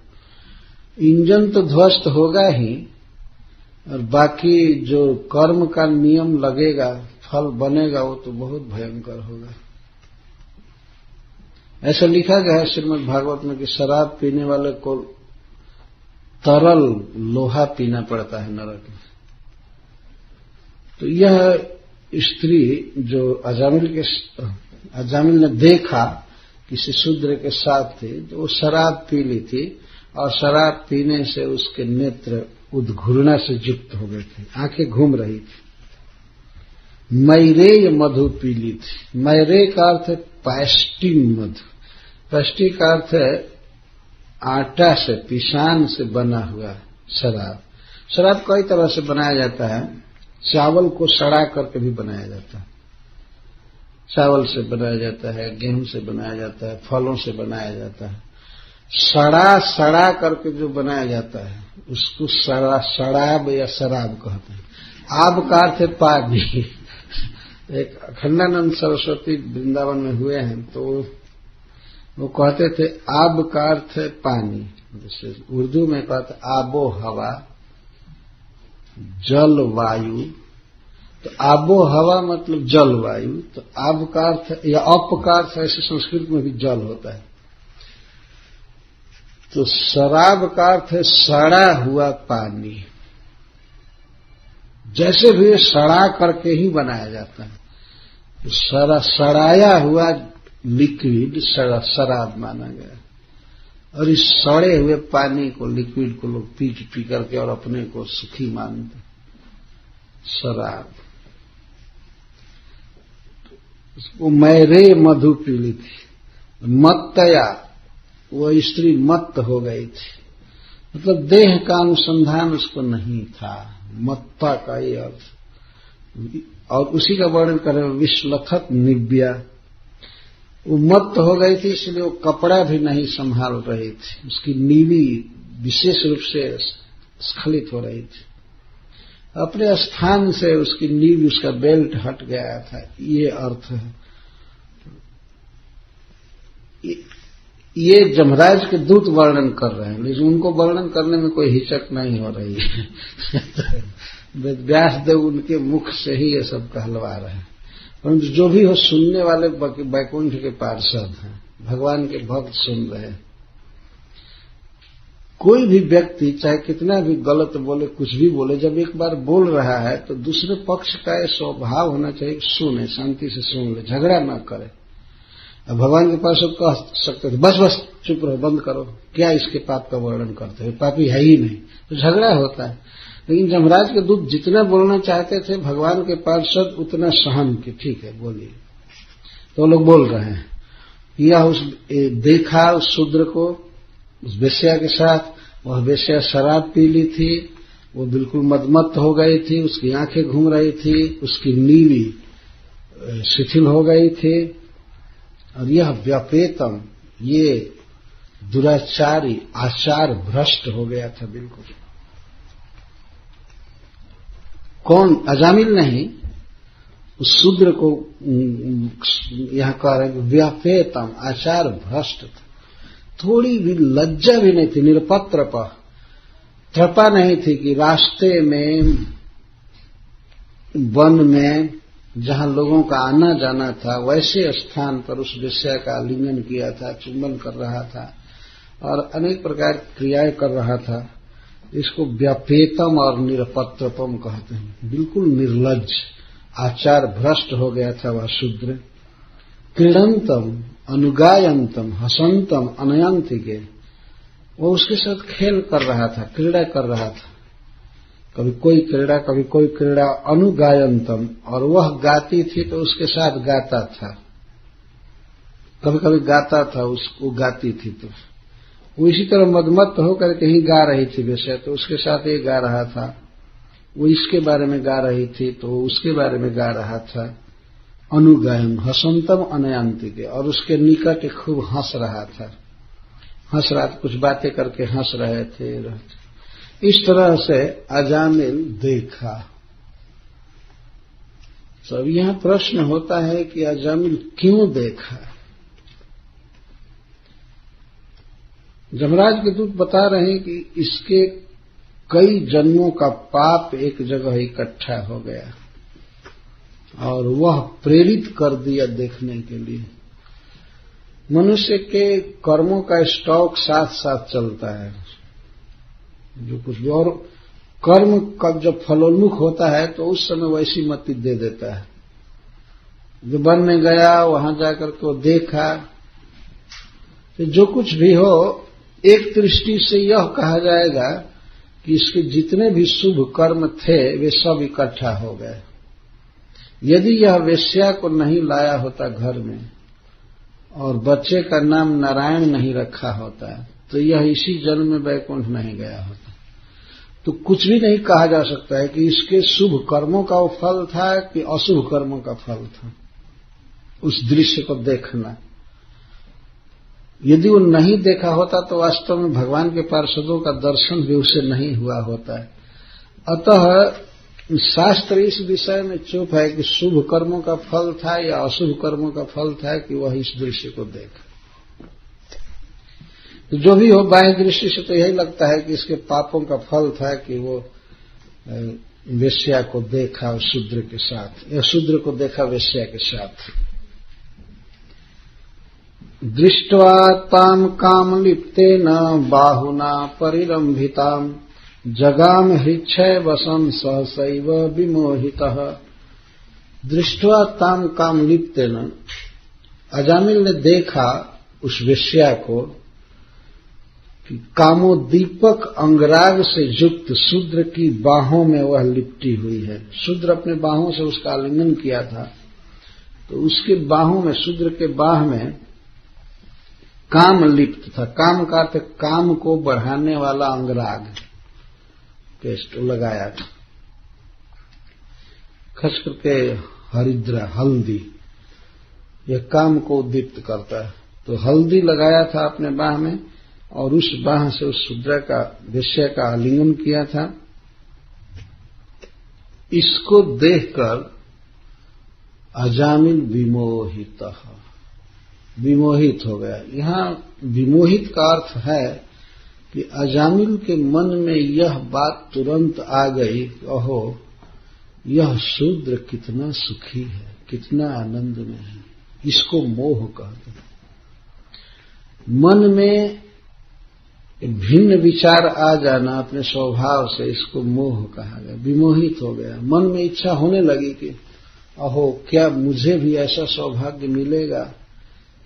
इंजन तो ध्वस्त होगा ही, और बाकी जो कर्म का नियम लगेगा, फल बनेगा, वो तो बहुत भयंकर होगा। ऐसा लिखा गया है श्रीमद् भागवत में कि शराब पीने वाले को तरल लोहा पीना पड़ता है नरक में। तो यह स्त्री जो अजामिल ने देखा किसी शूद्र के साथ थी, तो वो शराब पी ली थी, और शराब पीने से उसके नेत्र उद्घूर्णा से युक्त हो गए थे, आंखें घूम रही थी। मैरेय मधु पी ली थी। मैरे का अर्थ है पैस्टिंग मधु। पैस्टी का अर्थ है आटा से, पिसान से बना हुआ शराब। शराब कई तरह से बनाया जाता है। चावल को सड़ा करके भी बनाया जाता है, चावल से बनाया जाता है, गेहूं से बनाया जाता है, फलों से बनाया जाता है। सड़ा करके जो बनाया जाता है उसको शराब या शराब कहते हैं। आब का अर्थ है पानी। एक अखंडानंद सरस्वती वृंदावन में हुए हैं, तो वो कहते थे आब का अर्थ है पानी। जैसे उर्दू में कहते आबो हवा, जल वायु। तो आबो हवा मतलब जल वायु। तो आब का अर्थ या अप का अर्थ ऐसे संस्कृत में भी जल होता है। तो शराब का अर्थ है सड़ा हुआ पानी। जैसे भी सड़ा करके ही बनाया जाता है, तो सड़ाया हुआ लिक्विड शराब माना गया। और इस सड़े हुए पानी को, लिक्विड को लोग पी करके और अपने को सुखी मानते, शराब। उसको मैरे मधु पी ली थी। मत्तया, वह स्त्री मत्त हो गई थी, मतलब देह का अनुसंधान उसको नहीं था। मत्ता का ये अर्थ। और उसी का वर्णन करें विश्लखत निव्या। वो मत्त हो गई थी, इसलिए वो कपड़ा भी नहीं संभाल रही थी। उसकी नीवी विशेष रूप से स्खलित हो रही थी। अपने स्थान से उसकी नीवी, उसका बेल्ट हट गया था, ये अर्थ है। ये जमराज के दूत वर्णन कर रहे हैं, लेकिन उनको वर्णन करने में कोई हिचक नहीं हो रही है। व्यासदेव उनके मुख से ही ये सब कहलवा रहे हैं। परंतु जो भी हो, सुनने वाले वैकुंठ के पार्षद हैं, भगवान के भक्त सुन रहे हैं। कोई भी व्यक्ति चाहे कितना भी गलत बोले, कुछ भी बोले, जब एक बार बोल रहा है तो दूसरे पक्ष का यह स्वभाव होना चाहिए कि सुने, शांति से सुन ले, झगड़ा न करे। अब भगवान के पार्षद कह सकते थे बस बस चुप रहो, बंद करो, क्या इसके पाप का वर्णन करते हो, पापी है ही नहीं, तो झगड़ा होता है। लेकिन जमराज के दूत जितना बोलना चाहते थे, भगवान के पार्षद उतना सहन कि ठीक है बोलिए। तो लोग बोल रहे हैं। यह देखा उस शूद्र को, उस वेश्या के साथ। वह वेश्या शराब पी ली थी, वो बिल्कुल मदमत्त हो गई थी, उसकी आंखें घूम रही थी, उसकी नीवी शिथिल हो गई थी। और यह व्यपेतम, ये दुराचारी, आचार भ्रष्ट हो गया था बिल्कुल। कौन? अजामिल नहीं, उस शूद्र को यहां कह रहे हैं व्यपेतम, आचार भ्रष्ट था। थोड़ी भी लज्जा भी नहीं थी, निरपत्रपा, त्रपा नहीं थी कि रास्ते में, वन में, जहां लोगों का आना जाना था, वैसे स्थान पर उस वेश्या का आलिंगन किया था, चुंबन कर रहा था। और अनेक प्रकार की क्रियाएं कर रहा था। इसको व्यापेतम और निरपत्रपम कहते हैं। बिल्कुल निर्लज्ज, आचार भ्रष्ट हो गया था वह शूद्र। क्रीडंतम अनुगायंतम हसंतम अनयंतिके, वो उसके साथ खेल कर रहा था, क्रीड़ा कर रहा था। कभी कोई क्रीड़ा कभी कोई क्रीड़ा। अनुगायंतम, और वह गाती थी तो उसके साथ गाता था। कभी कभी गाता था, उसको गाती थी तो वो इसी तरह मदमत्त होकर के ही गा रही थी वैसे, तो उसके साथ ये गा रहा था। वो इसके बारे में गा रही थी तो वो उसके बारे में गा रहा था। अनुगायन हसंतम अनयांतिके, और उसके निकट खूब हंस रहा था। कुछ बातें करके हंस रहे थे। इस तरह से अजामिल देखा। तो अब यहां प्रश्न होता है कि अजामिल क्यों देखा। जमराज के दूत बता रहे हैं कि इसके कई जन्मों का पाप एक जगह इकट्ठा हो गया और वह प्रेरित कर दिया देखने के लिए। मनुष्य के कर्मों का स्टॉक साथ साथ चलता है, जो कुछ भी, और कर्म का जब फलोन्मुख होता है तो उस समय वैसी मति दे देता है। जो वन में गया वहां जाकर के वो देखा, तो जो कुछ भी हो एक दृष्टि से यह कहा जाएगा कि इसके जितने भी शुभ कर्म थे वे सब इकट्ठा हो गए। यदि यह वेश्या को नहीं लाया होता घर में और बच्चे का नाम नारायण नहीं रखा होता तो यह इसी जन्म में वैकुंठ नहीं गया होता। तो कुछ भी नहीं कहा जा सकता है कि इसके शुभ कर्मों का वो फल था कि अशुभ कर्मों का फल था, उस दृश्य को देखना। यदि वो नहीं देखा होता तो वास्तव में भगवान के पार्षदों का दर्शन भी उसे नहीं हुआ होता है। अतः शास्त्र इस विषय में चुप है कि शुभ कर्मों का फल था या अशुभ कर्मों का फल था कि वह इस दृश्य को देखा। तो जो भी हो, बाह्य दृष्टि से तो यही लगता है कि इसके पापों का फल था कि वो वेश्या को देखा शूद्र के साथ, या शूद्र को देखा वेश्या के साथ। दृष्ट्वा ताम कामलिप्तेन बाहुना परिरंभिताम जगाम हृच्छय वसं सहसैव विमोहितः। दृष्ट्वा ताम कामलिप्तेन, अजामिल ने देखा उस वेश्या को कि कामोद्दीपक अंगराग से युक्त शूद्र की बाहों में वह लिपटी हुई है। शूद्र अपने बाहों से उसका आलिंगन किया था, तो उसके बाहों में, शूद्र के बाह में काम लिप्त था। काम का अर्थ काम को बढ़ाने वाला अंगराग, पेस्ट लगाया था। खास करके हरिद्रा, हल्दी, यह काम को उद्दीप्त करता है। तो हल्दी लगाया था अपने बाह में और उस बाह से उस शूद्र का, वेश्या का आलिंगन किया था। इसको देखकर अजामिल विमोहित हो गया। यहां विमोहित का अर्थ है कि अजामिल के मन में यह बात तुरंत आ गई, ओहो, यह शूद्र कितना सुखी है, कितना आनंद में है। इसको मोह कहते हैं। मन में भिन्न विचार आ जाना अपने स्वभाव से, इसको मोह कहा गया। विमोहित हो गया, मन में इच्छा होने लगी कि अहो, क्या मुझे भी ऐसा सौभाग्य मिलेगा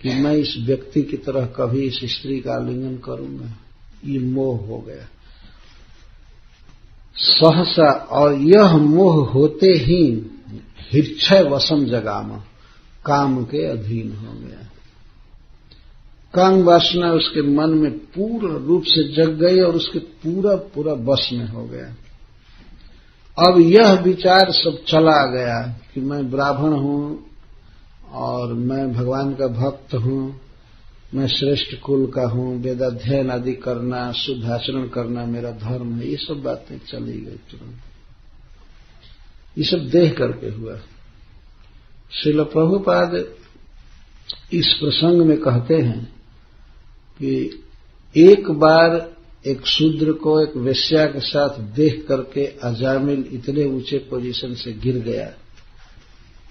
कि मैं इस व्यक्ति की तरह कभी इस स्त्री का आलिंगन करूंगा। ये मोह हो गया सहसा, और यह मोह होते ही हृच्छय वशम जगाम, काम के अधीन हो गया। काम वासना उसके मन में पूर्ण रूप से जग गई और उसके पूरा वश में हो गया। अब यह विचार सब चला गया कि मैं ब्राह्मण हूं और मैं भगवान का भक्त हूं, मैं श्रेष्ठ कुल का हूं, वेदाध्ययन आदि करना, शुद्ध आचरण करना मेरा धर्म है। ये सब बातें चली गई तुरंत। ये सब देख करके हुआ। श्रील प्रभुपाद इस प्रसंग में कहते हैं कि एक बार एक शूद्र को एक वेश्या के साथ देख करके अजामिल इतने ऊंचे पोजीशन से गिर गया,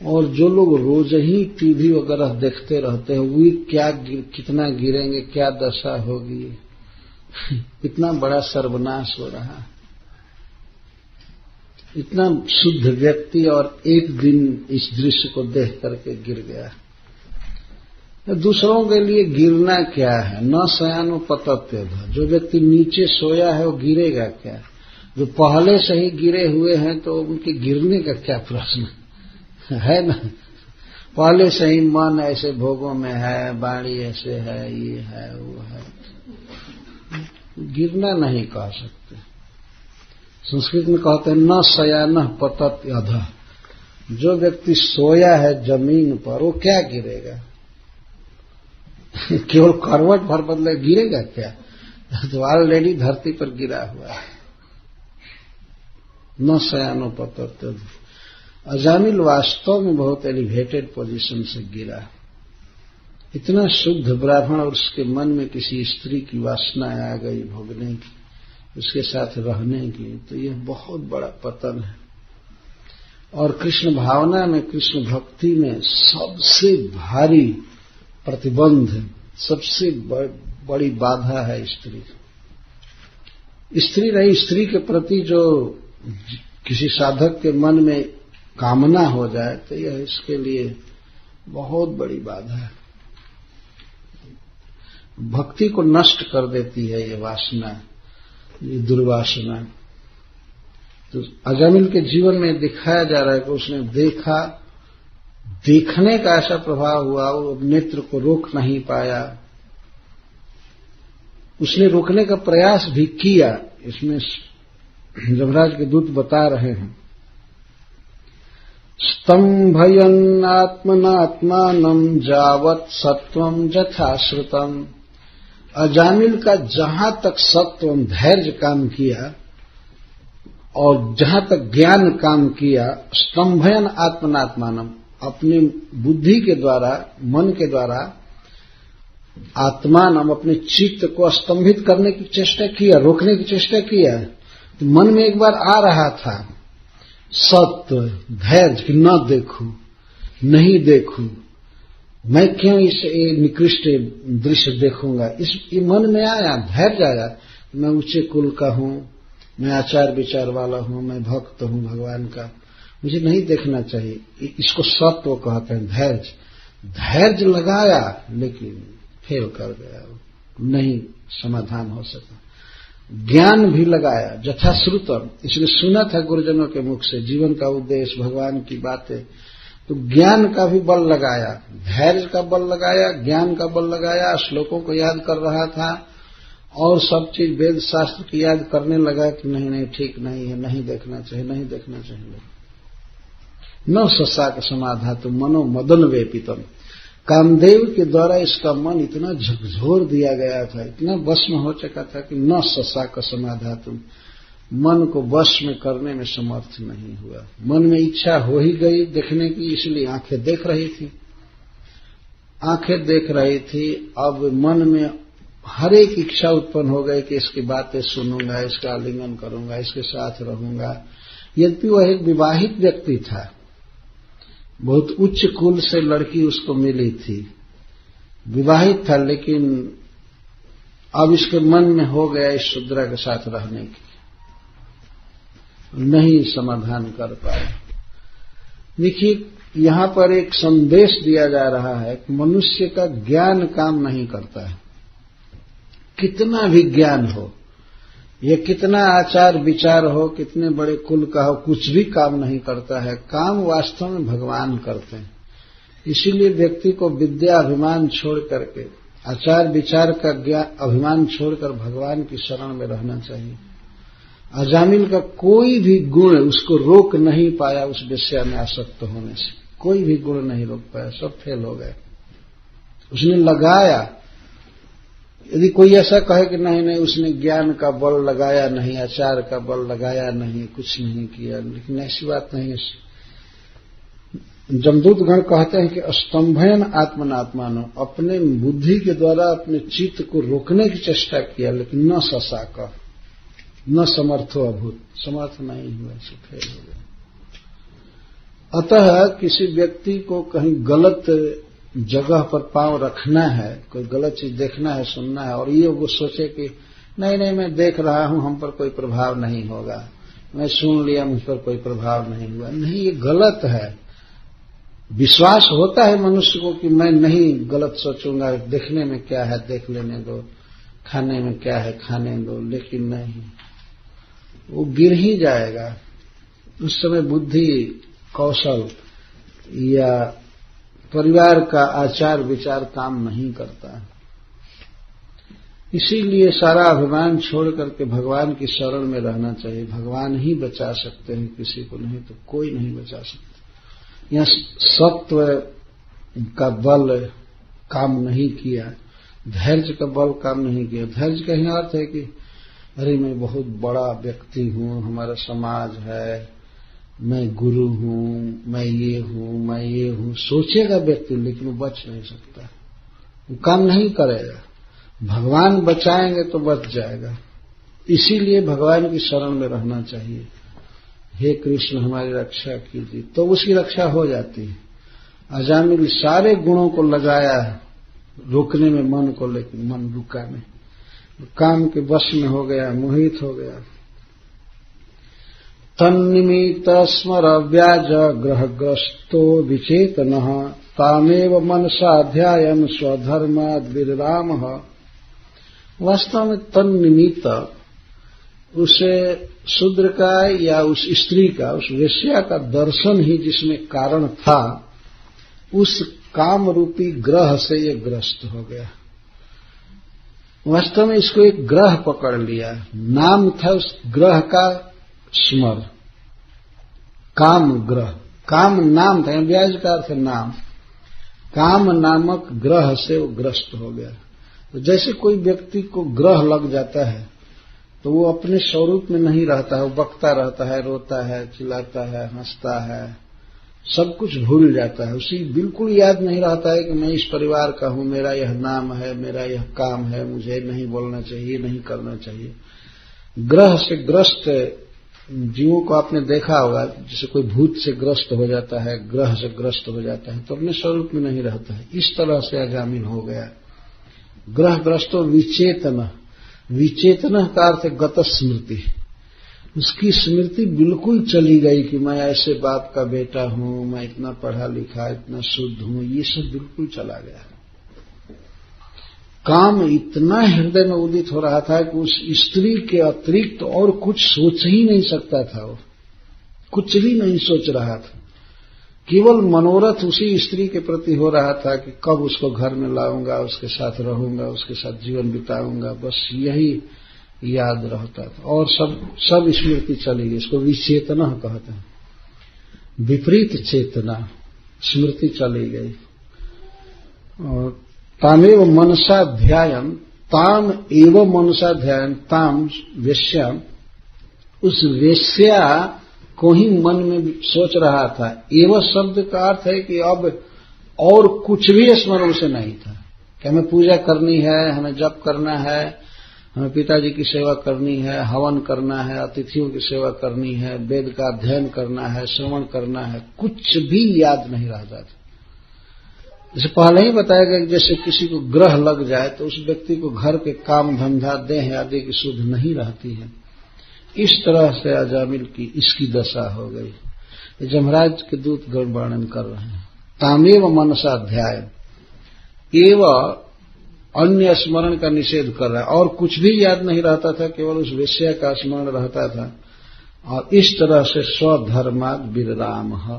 और जो लोग रोज ही टीवी वगैरह देखते रहते हैं, वे कितना गिरेंगे, क्या दशा होगी, इतना बड़ा सर्वनाश हो रहा है। इतना शुद्ध व्यक्ति और एक दिन इस दृश्य को देख करके गिर गया। दूसरों के लिए गिरना क्या है? न शयानो पतत्यध। जो व्यक्ति नीचे सोया है वो गिरेगा क्या? जो पहले से ही गिरे हुए हैं तो उनके गिरने का क्या प्रश्न है ना? पहले से ही मन ऐसे भोगों में है, वाणी ऐसे है, ये है वो है, गिरना नहीं कह सकते। संस्कृत में कहते हैं न शयानः पतत्यध। जो व्यक्ति सोया है जमीन पर वो क्या गिरेगा? केवल करवट भर बदले गिरेगा क्या? तो ऑलरेडी धरती पर गिरा हुआ है। न शयानो पतत्यध। अजामिल वास्तव में बहुत एलिवेटेड पोजीशन से गिरा। इतना शुद्ध ब्राह्मण और उसके मन में किसी स्त्री की वासना आ गई भोगने की, उसके साथ रहने की, तो यह बहुत बड़ा पतन है। और कृष्ण भावना में, कृष्ण भक्ति में सबसे भारी प्रतिबंध, सबसे बड़ी बाधा है स्त्री। स्त्री रही, स्त्री के प्रति जो किसी साधक के मन में कामना हो जाए तो यह इसके लिए बहुत बड़ी बाधा है। भक्ति को नष्ट कर देती है ये वासना, ये दुर्वासना। तो अजामिल के जीवन में दिखाया जा रहा है कि उसने देखा, देखने का ऐसा प्रभाव हुआ, वो नेत्र को रोक नहीं पाया। उसने रोकने का प्रयास भी किया। इसमें यमराज के दूत बता रहे हैं, स्तंभयन् आत्मनात्मानं जावत् सत्वं यथाश्रुतम्। अजामिल का जहां तक सत्व धैर्य काम किया और जहां तक ज्ञान काम किया, स्तंभयन् आत्मनात्मानं, अपनी बुद्धि के द्वारा, मन के द्वारा, आत्मानम, अपने चित्त को स्तंभित करने की चेष्टा किया, रोकने की चेष्टा किया। तो मन में एक बार आ रहा था सत्व, धैर्य कि न देखूं, नहीं देखूं, मैं क्यों इस निकृष्ट दृश्य देखूंगा। ये मन में आया, धैर्य आया, मैं ऊंचे कुल का हूं, मैं आचार विचार वाला हूं, मैं भक्त हूं भगवान का, मुझे नहीं देखना चाहिए। इसको सत्व कहते हैं, धैर्य। धैर्य लगाया लेकिन फेल कर गया, नहीं समाधान हो सका। ज्ञान भी लगाया, यथाश्रुतम, इसने सुना था गुरुजनों के मुख से जीवन का उद्देश्य, भगवान की बातें, तो ज्ञान का भी बल लगाया, धैर्य का बल लगाया, ज्ञान का बल लगाया, श्लोकों को याद कर रहा था और सब चीज वेद शास्त्र की याद करने लगा कि नहीं नहीं ठीक नहीं है, नहीं देखना चाहिए, नहीं देखना चाहिए। न शशाक समाधातु मनो मदन वेपितम। कामदेव के द्वारा इसका मन इतना झकझोर दिया गया था, इतना वश में हो चुका था कि न शशाक समाधातु, मन को वश में करने में समर्थ नहीं हुआ। मन में इच्छा हो ही गई देखने की, इसलिए आंखें देख रही थी, आंखें देख रही थी। अब मन में हर एक इच्छा उत्पन्न हो गई कि इसकी बातें सुनूंगा, इसका आलिंगन करूंगा, इसके साथ रहूंगा। यद्यपि वह एक विवाहित व्यक्ति था, बहुत उच्च कुल से लड़की उसको मिली थी, विवाहित था, लेकिन अब इसके मन में हो गया इस शूद्रा के साथ रहने की, नहीं समाधान कर पाया। देखिए यहां पर एक संदेश दिया जा रहा है कि मनुष्य का ज्ञान काम नहीं करता है। कितना भी ज्ञान हो, ये कितना आचार विचार हो, कितने बड़े कुल का हो, कुछ भी काम नहीं करता है। काम वास्तव में भगवान करते हैं। इसीलिए व्यक्ति को विद्या अभिमान छोड़ करके, आचार विचार का ज्ञान अभिमान छोड़कर भगवान की शरण में रहना चाहिए। अजामिल का कोई भी गुण उसको रोक नहीं पाया उस विषय में आसक्त होने से, कोई भी गुण नहीं रोक पाया, सब फेल हो गए। उसने लगाया, यदि कोई ऐसा कहे कि नहीं नहीं उसने ज्ञान का बल लगाया नहीं, आचार का बल लगाया नहीं, कुछ नहीं किया, लेकिन ऐसी बात नहीं है। जमदूत गण कहते हैं कि स्तंभयन आत्मनात्मानो, अपने बुद्धि के द्वारा अपने चित्त को रोकने की चेष्टा किया, लेकिन न शशाक, न समर्थो अभूत, समर्थ नहीं हुआ, से फेल हो गया। अतः किसी व्यक्ति को कहीं गलत जगह पर पांव रखना है, कोई गलत चीज देखना है, सुनना है, और ये वो सोचे कि नहीं नहीं, मैं देख रहा हूं, हम पर कोई प्रभाव नहीं होगा, मैं सुन लिया, मुझ पर कोई प्रभाव नहीं हुआ। नहीं, ये गलत है। विश्वास होता है मनुष्य को कि मैं नहीं गलत सोचूंगा, देखने में क्या है देख लेने दो, खाने में क्या है खाने दो, लेकिन नहीं, वो गिर ही जाएगा। उस समय बुद्धि, कौशल या परिवार का आचार विचार काम नहीं करता। इसीलिए सारा अभिमान छोड़ करके भगवान की शरण में रहना चाहिए। भगवान ही बचा सकते हैं किसी को, नहीं तो कोई नहीं बचा सकता। यहां सत्व का बल काम नहीं किया, धैर्य का बल काम नहीं किया। धैर्य का ही अर्थ है कि अरे मैं बहुत बड़ा व्यक्ति हूं, हमारा समाज है, मैं गुरु हूं, मैं ये हूं, सोचेगा व्यक्ति, लेकिन वो बच नहीं सकता, वो काम नहीं करेगा। भगवान बचाएंगे तो बच जाएगा। इसीलिए भगवान की शरण में रहना चाहिए। हे कृष्ण हमारी रक्षा कीजिए, तो उसकी रक्षा हो जाती है। अजामिल सारे गुणों को लगाया रोकने में मन को, लेकिन मन रुका नहीं, काम के वश में हो गया, मोहित हो गया। तन्निमित्त स्मर व्याज ग्रहग्रस्तो विचेतनः तामेव मनसा ध्यायन् स्वधर्माद् विरामः। वास्तव में तन्निमित्त उसे शूद्र का या उस स्त्री का, उस वेश्या का दर्शन ही जिसमें कारण था, उस काम रूपी ग्रह से ये ग्रस्त हो गया। वास्तव में इसको एक ग्रह पकड़ लिया, नाम था उस ग्रह का स्मर, काम ग्रह, काम नाम था, व्याज का अर्थ नाम, काम नामक ग्रह से वो ग्रस्त हो गया। तो जैसे कोई व्यक्ति को ग्रह लग जाता है तो वो अपने स्वरूप में नहीं रहता है, वो बकता रहता है, रोता है, चिल्लाता है, हंसता है, सब कुछ भूल जाता है। उसी बिल्कुल याद नहीं रहता है कि मैं इस परिवार का हूं, मेरा यह नाम है, मेरा यह काम है, मुझे नहीं बोलना चाहिए, नहीं करना चाहिए। ग्रह से ग्रस्त जीवों को आपने देखा होगा, जैसे कोई भूत से ग्रस्त हो जाता है, ग्रह से ग्रस्त हो जाता है, तो अपने स्वरूप में नहीं रहता है। इस तरह से अजामिल हो गया। ग्रह ग्रस्तो विचेतन, विचेतन का अर्थ गत स्मृति, उसकी स्मृति बिल्कुल चली गई कि मैं ऐसे बाप का बेटा हूं, मैं इतना पढ़ा लिखा, इतना शुद्ध हूं, ये सब बिल्कुल चला गया। काम इतना हृदय में उदित हो रहा था कि उस स्त्री के अतिरिक्त और कुछ सोच ही नहीं सकता था, वो कुछ भी नहीं सोच रहा था। केवल मनोरथ उसी स्त्री के प्रति हो रहा था कि कब उसको घर में लाऊंगा, उसके साथ रहूंगा, उसके साथ जीवन बिताऊंगा, बस यही याद रहता था। और सब स्मृति चली गई। इसको विचेतना कहते हैं, विपरीत चेतना, स्मृति चली गई। और तामेव मनसा ध्यायन्, ताम एव मनसा ध्यायन्, ताम वेश्याम, उस वेश्या को ही मन में सोच रहा था। एवं शब्द का अर्थ है कि अब और कुछ भी स्मरण उसे नहीं था कि हमें पूजा करनी है, हमें जप करना है, हमें पिताजी की सेवा करनी है, हवन करना है, अतिथियों की सेवा करनी है, वेद का अध्ययन करना है, श्रवण करना है, कुछ भी याद नहीं रहता था। जैसे पहले ही बताया गया कि जैसे किसी को ग्रह लग जाए तो उस व्यक्ति को घर के काम धंधा देह आदि की सुध नहीं रहती है। इस तरह से अजामिल की इसकी दशा हो गई। जमराज के दूत गण वर्णन कर रहे हैं। तामेव मनसा ध्याय, एवं अन्य स्मरण का निषेध कर रहा है, और कुछ भी याद नहीं रहता था, केवल उस विषय का स्मरण रहता था। और इस तरह से स्वधर्माद विरामः,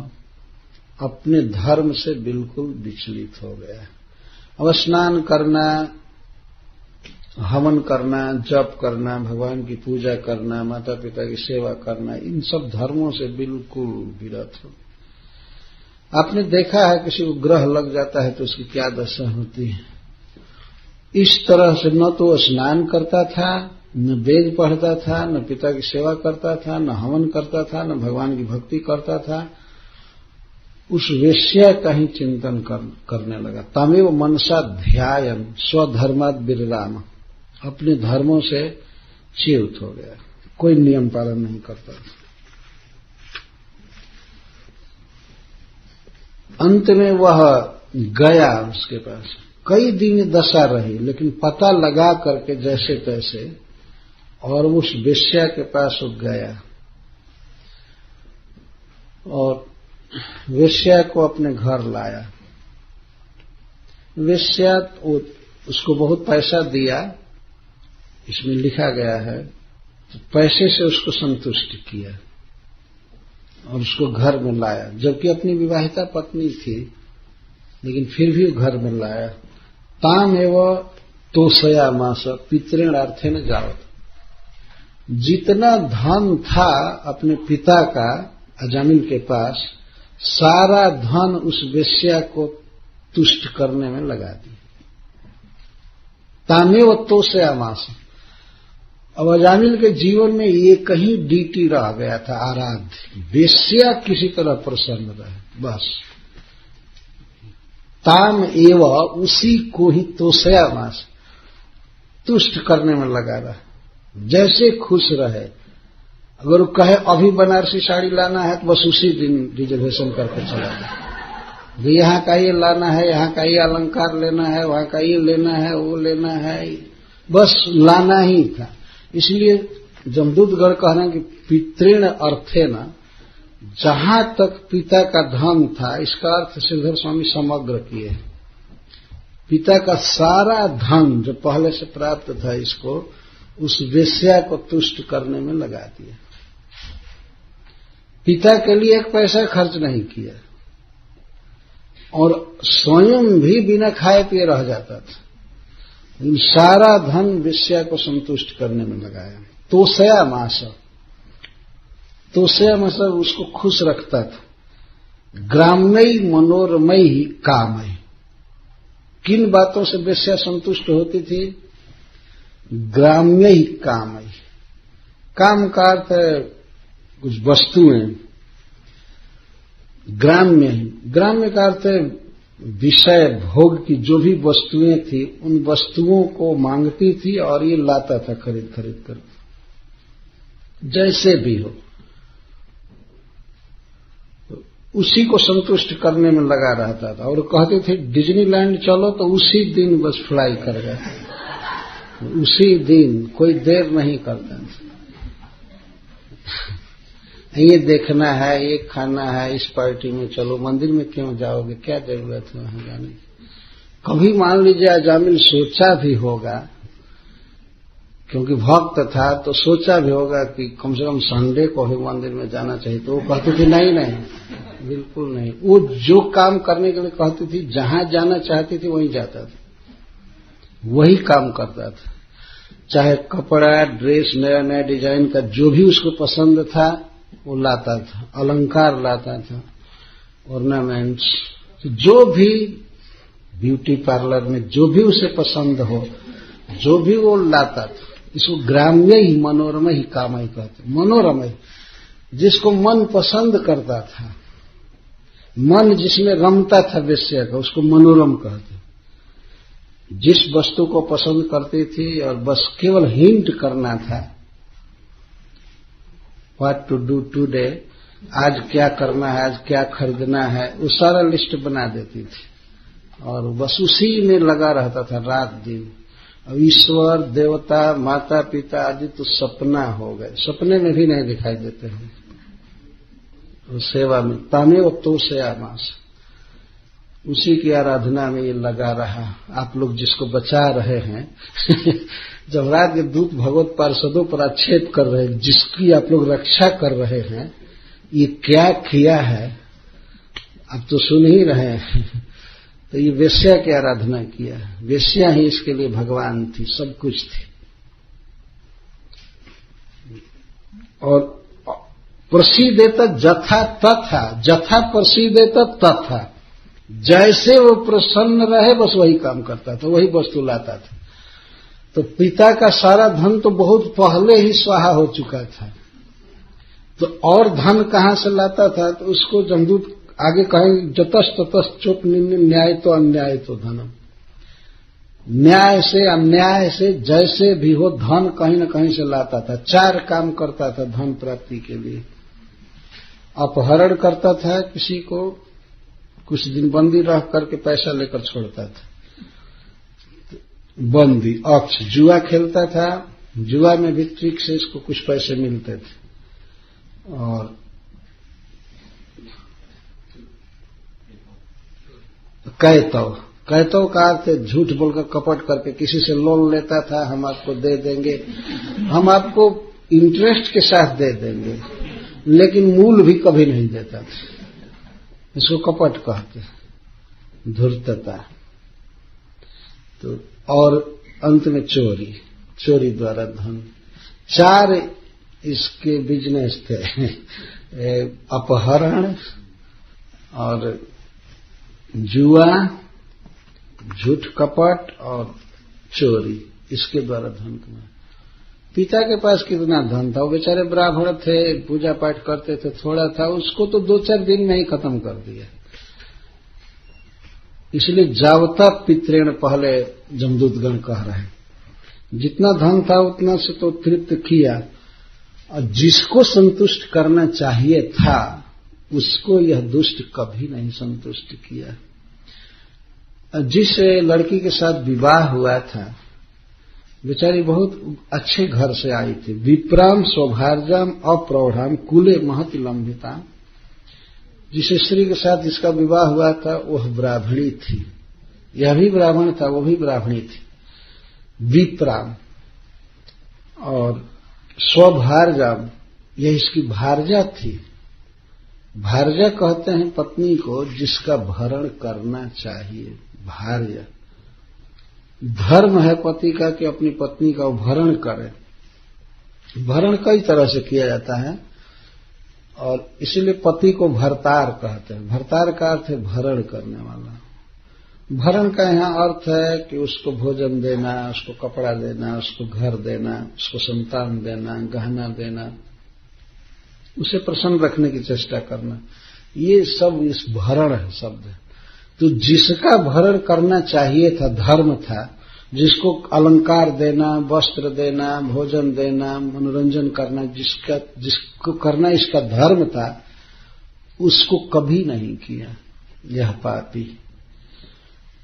अपने धर्म से बिल्कुल विचलित हो गया। अब स्नान करना, हवन करना, जप करना, भगवान की पूजा करना, माता पिता की सेवा करना, इन सब धर्मों से बिल्कुल विरत हो। आपने देखा है किसी को ग्रह लग जाता है तो उसकी क्या दशा होती है। इस तरह से न तो वो स्नान करता था, न वेद पढ़ता था, न पिता की सेवा करता था, न हवन करता था, न भगवान की भक्ति करता था, उस वेश्या का ही चिंतन करने लगा। तामेव मनसा ध्यायन् स्वधर्माद् विराम, अपने धर्मों से च्युत हो गया, कोई नियम पालन नहीं करता। अंत में वह गया, उसके पास कई दिन दशा रही, लेकिन पता लगा करके जैसे तैसे और उस वेश्या के पास वो गया और वेश्या को अपने घर लाया। वेश्या उसको बहुत पैसा दिया, इसमें लिखा गया है, तो पैसे से उसको संतुष्ट किया और उसको घर में लाया, जबकि अपनी विवाहिता पत्नी थी, लेकिन फिर भी घर में लाया। ताम एवं तोषयामास पितृण अर्थेन जावत। जितना धन था अपने पिता का अजामिल के पास, सारा धन उस वेश्या को तुष्ट करने में लगा दिया। तामेव तोषयामास। अब अजामिल के जीवन में ये कहीं डीटी रह गया था, आराध्य वेश्या किसी तरह प्रसन्न रहे, बस ताम एव उसी को ही तोषयामास तुष्ट करने में लगा रहा, जैसे खुश रहे। अगर वो कहे अभी बनारसी साड़ी लाना है तो बस उसी दिन रिजर्वेशन करके चला जाए, यहाँ का ये लाना है, यहाँ का ये अलंकार लेना है, वहां का ये लेना है, वो लेना है, बस लाना ही था। इसलिए जमदूतगढ़ कह रहे हैं कि पितृण अर्थे न, जहां तक पिता का धन था, इसका अर्थ श्रीधर स्वामी समग्र किए। पिता का सारा धन जो पहले से प्राप्त था, इसको उस वेश्या को तुष्ट करने में लगा दिया। पिता के लिए एक पैसा खर्च नहीं किया और स्वयं भी बिना खाए पिए रह जाता था। इन सारा धन वेश्या को संतुष्ट करने में लगाया। तोषयामास, तोषयामास उसको खुश रखता था। ग्राम्यई मनोरमयी कामय। किन बातों से वेश्या संतुष्ट होती थी? ग्राम्यई कामय। काम का अर्थ है कुछ वस्तुएं। ग्राम्य, ग्राम्य का अर्थ है विषय भोग की जो भी वस्तुएं थी, उन वस्तुओं को मांगती थी और ये लाता था खरीद खरीद कर, जैसे भी हो उसी को संतुष्ट करने में लगा रहता था। और कहते थे डिज्नीलैंड चलो तो उसी दिन बस फ्लाई कर गए, उसी दिन, कोई देर नहीं करता। ये देखना है, ये खाना है, इस पार्टी में चलो, मंदिर में क्यों जाओगे, क्या जरूरत है वहां जाने की। कभी मान लीजिए अजामिल सोचा भी होगा, क्योंकि भक्त था तो सोचा भी होगा कि कम से कम संडे को ही मंदिर में जाना चाहिए, तो वो कहती थी नहीं नहीं, बिल्कुल नहीं। वो जो काम करने के लिए कहती थी, जहां जाना चाहती थी वहीं जाता था, वही काम करता था। चाहे कपड़ा, ड्रेस, नया नया डिजाइन का जो भी उसको पसंद था वो लाता था, अलंकार लाता था, ऑर्नामेंट्स, जो भी ब्यूटी पार्लर में जो भी उसे पसंद हो, जो भी वो लाता था। इसको ग्राम्य ही मनोरम ही कामय कहते। मनोरमय, जिसको मन पसंद करता था, मन जिसमें रमता था वेश्या का, उसको मनोरम कहते। जिस वस्तु को पसंद करती थी और बस केवल हिंट करना था, व्हाट टू डू टुडे, आज क्या करना है, आज क्या खरीदना है, वो सारा लिस्ट बना देती थी और बस उसी में लगा रहता था रात दिन। अब ईश्वर, देवता, माता पिता आदि तो सपना हो गए, सपने में भी नहीं दिखाई देते हैं। और सेवा में तामेव तोषयामास, उसी की आराधना में ये लगा रहा। आप लोग जिसको बचा रहे हैं जब रात के दूत भगवत पार्षदों पर आक्षेप कर रहे हैं, जिसकी आप लोग रक्षा कर रहे हैं, ये क्या किया है आप तो सुन ही रहे हैं। तो ये वेश्या की आराधना किया, वेश्या ही इसके लिए भगवान थी, सब कुछ थी। और प्रसीदेत जथा तथा, जथा प्रसीदेत तथा, जैसे वो प्रसन्न रहे बस वही काम करता था, वही वस्तु लाता था। तो पिता का सारा धन तो बहुत पहले ही स्वाहा हो चुका था, तो और धन कहां से लाता था? तो उसको जमदूत आगे कहें जतस ततस चोट न्याय तो अन्याय तो धनम। न्याय से अन्याय से जैसे भी हो धन कहीं न कहीं से लाता था। 4 काम करता था धन प्राप्ति के लिए। अपहरण करता था किसी को, कुछ दिन बंदी रह करके पैसा लेकर छोड़ता था, बंदी। अक्ष जुआ खेलता था, जुआ में भी ट्रिक से इसको कुछ पैसे मिलते थे। और कैतव का अर्थ झूठ बोलकर कपट करके किसी से लोन लेता था, हम आपको दे देंगे, हम आपको इंटरेस्ट के साथ दे देंगे, लेकिन मूल भी कभी नहीं देता था। इसको कपट कहते, धूर्तता। तो और अंत में चोरी द्वारा धन। 4 इसके बिजनेस थे, अपहरण और जुआ, झूठ कपट और चोरी, इसके द्वारा धन कमाया। पिता के पास कितना धन था, वो बेचारे ब्राह्मण थे, पूजा पाठ करते थे, थोड़ा था, उसको तो 2-4 दिन में ही खत्म कर दिया। इसलिए जावता पितृण पहले जमदूतगण कह रहे हैं, जितना धन था उतना से तो तृप्त किया, और जिसको संतुष्ट करना चाहिए था उसको यह दुष्ट कभी नहीं संतुष्ट किया। जिस लड़की के साथ विवाह हुआ था, बेचारी बहुत अच्छे घर से आई थी। विप्राम स्वभार्याम अप्रौढ़ाम कुले महति लंबिता। जिस स्त्री के साथ इसका विवाह हुआ था वह ब्राह्मणी थी, यह भी ब्राह्मण था, वो भी ब्राह्मणी थी। विप्राम और स्वभार्याम, यह इसकी भार्या थी। भार्या कहते हैं पत्नी को जिसका भरण करना चाहिए, भार्या। धर्म है पति का कि अपनी पत्नी का भरण करे। भरण कई तरह से किया जाता है और इसीलिए पति को भरतार कहते हैं। भरतार का अर्थ है भरण करने वाला। भरण का यहाँ अर्थ है कि उसको भोजन देना, उसको कपड़ा देना, उसको घर देना, उसको संतान देना, गहना देना, उसे प्रसन्न रखने की चेष्टा करना, ये सब इस भरण है शब्द। तो जिसका भरण करना चाहिए था, धर्म था, जिसको अलंकार देना, वस्त्र देना, भोजन देना, मनोरंजन करना, जिसको करना इसका धर्म था, उसको कभी नहीं किया यह पापी।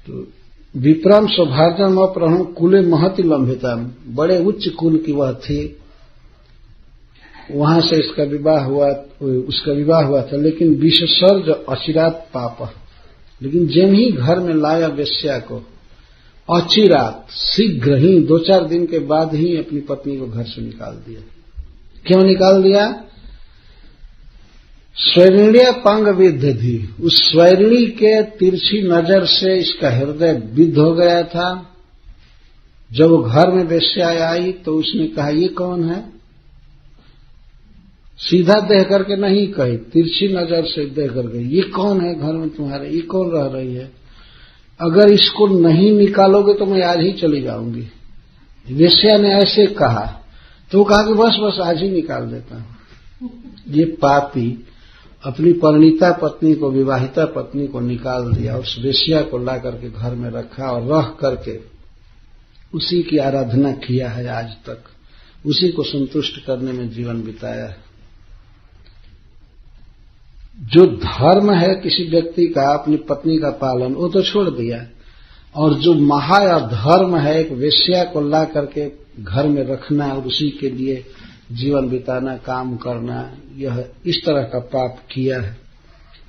तो विप्रम स्वभार्यम अप्रहण कुले महति लंबितम, बड़े उच्च कुल की वह थी, वहां से इसका विवाह हुआ, उसका विवाह हुआ था। लेकिन विषसर्ज अचिरात पाप, लेकिन जब ही घर में लाया वेश्या को, अचिरात शीघ्र ही 2-4 दिन के बाद ही अपनी पत्नी को घर से निकाल दिया। क्यों निकाल दिया? स्वैरिण्य पंग विद्धि, उस स्वैरिणी के तिरछी नजर से इसका हृदय विद्ध हो गया था। जब वो घर में वेश्या आई तो उसने कहा ये कौन है? सीधा देख करके नहीं कही, तिरछी नजर से देख करके, ये कौन है घर में तुम्हारे, ये कौन रह रही है? अगर इसको नहीं निकालोगे तो मैं आज ही चली जाऊंगी। वेश्या ने ऐसे कहा तो कहा कि बस आज ही निकाल देता हूं। ये पापी अपनी परिणीता पत्नी को, विवाहिता पत्नी को निकाल दिया, उस वेश्या को ला करके घर में रखा और रह करके उसी की आराधना किया है आज तक, उसी को संतुष्ट करने में जीवन बिताया है। जो धर्म है किसी व्यक्ति का, अपनी पत्नी का पालन, वो तो छोड़ दिया, और जो महाधर्म है एक वेश्या को ला करके घर में रखना और उसी के लिए जीवन बिताना, काम करना, यह इस तरह का पाप किया है।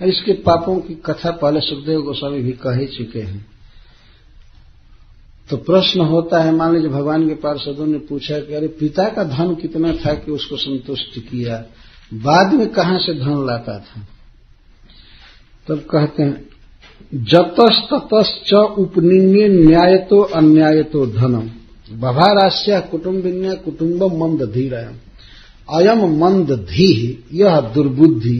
और इसके पापों की कथा पहले सुखदेव गोस्वामी भी कह ही चुके हैं। तो प्रश्न होता है, मान लीजिए भगवान के पार्षदों ने पूछा कि अरे पिता का धन कितना था कि उसको संतुष्ट किया, बाद में कहां से धन लाता था? तब कहते हैं जतस ततश्च उपनिन्य न्यायतो अन्यायतो धनम बभारास्या कुटुम्बिन्या कुटुम्बम मंद धीरयम अयम मंद धी, यह दुर्बुद्धि,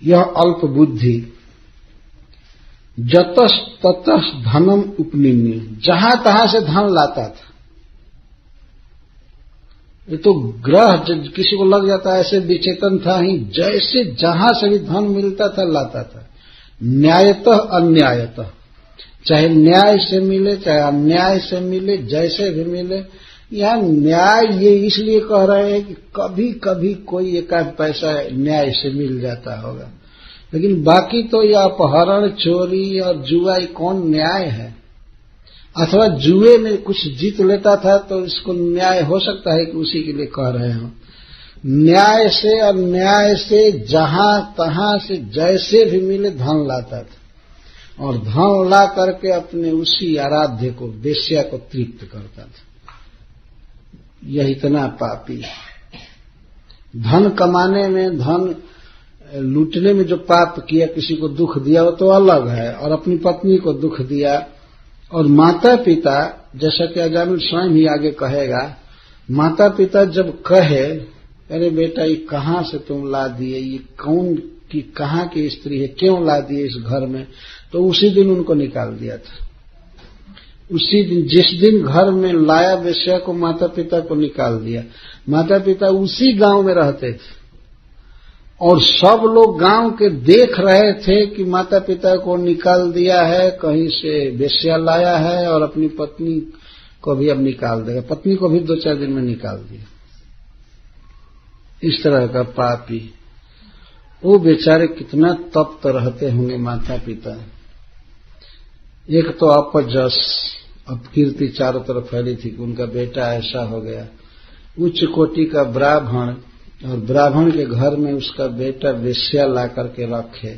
यह अल्प बुद्धि। जतस ततस धनम उपनिन्य, जहां तहां से धन लाता था। ये तो ग्रह किसी को लग जाता है ऐसे विचेतन था ही, जैसे जहां से भी धन मिलता था लाता था। न्यायतः अन्यायतः, चाहे न्याय से मिले चाहे अन्याय से मिले, जैसे भी मिले। यहां न्याय ये इसलिए कह रहे हैं कि कभी कभी कोई एकाध पैसा न्याय से मिल जाता होगा, लेकिन बाकी तो यह अपहरण, चोरी और जुआ कौन न्याय है? अथवा जुए में कुछ जीत लेता था तो इसको न्याय हो सकता है कि उसी के लिए कह रहे हो। न्याय से और न्याय से जहां तहां से जैसे भी मिले धन लाता था और धन ला करके अपने उसी आराध्य को, वेश्या को तृप्त करता था। यह इतना पापी। धन कमाने में, धन लूटने में जो पाप किया, किसी को दुख दिया वो तो अलग है, और अपनी पत्नी को दुख दिया। और माता पिता, जैसा कि अजामिल स्वयं ही आगे कहेगा, माता पिता जब कहे अरे बेटा ये कहां से तुम ला दिए, ये कौन की कहां की स्त्री है, क्यों ला दिए इस घर में, तो उसी दिन उनको निकाल दिया था। उसी दिन, जिस दिन घर में लाया वेश्या को, माता पिता को निकाल दिया। माता पिता उसी गांव में रहते थे और सब लोग गांव के देख रहे थे कि माता पिता को निकाल दिया है, कहीं से वेश्या लाया है और अपनी पत्नी को भी अब निकाल देगा। पत्नी को भी 2-4 दिन में निकाल दिया। इस तरह का पापी। वो बेचारे कितना तप्त रहते होंगे माता पिता। एक तो अपजस, अपकीर्ति चारों तरफ फैली थी कि उनका बेटा ऐसा हो गया। उच्च कोटि का ब्राह्मण, और ब्राह्मण के घर में उसका बेटा वेश्या ला करके रखे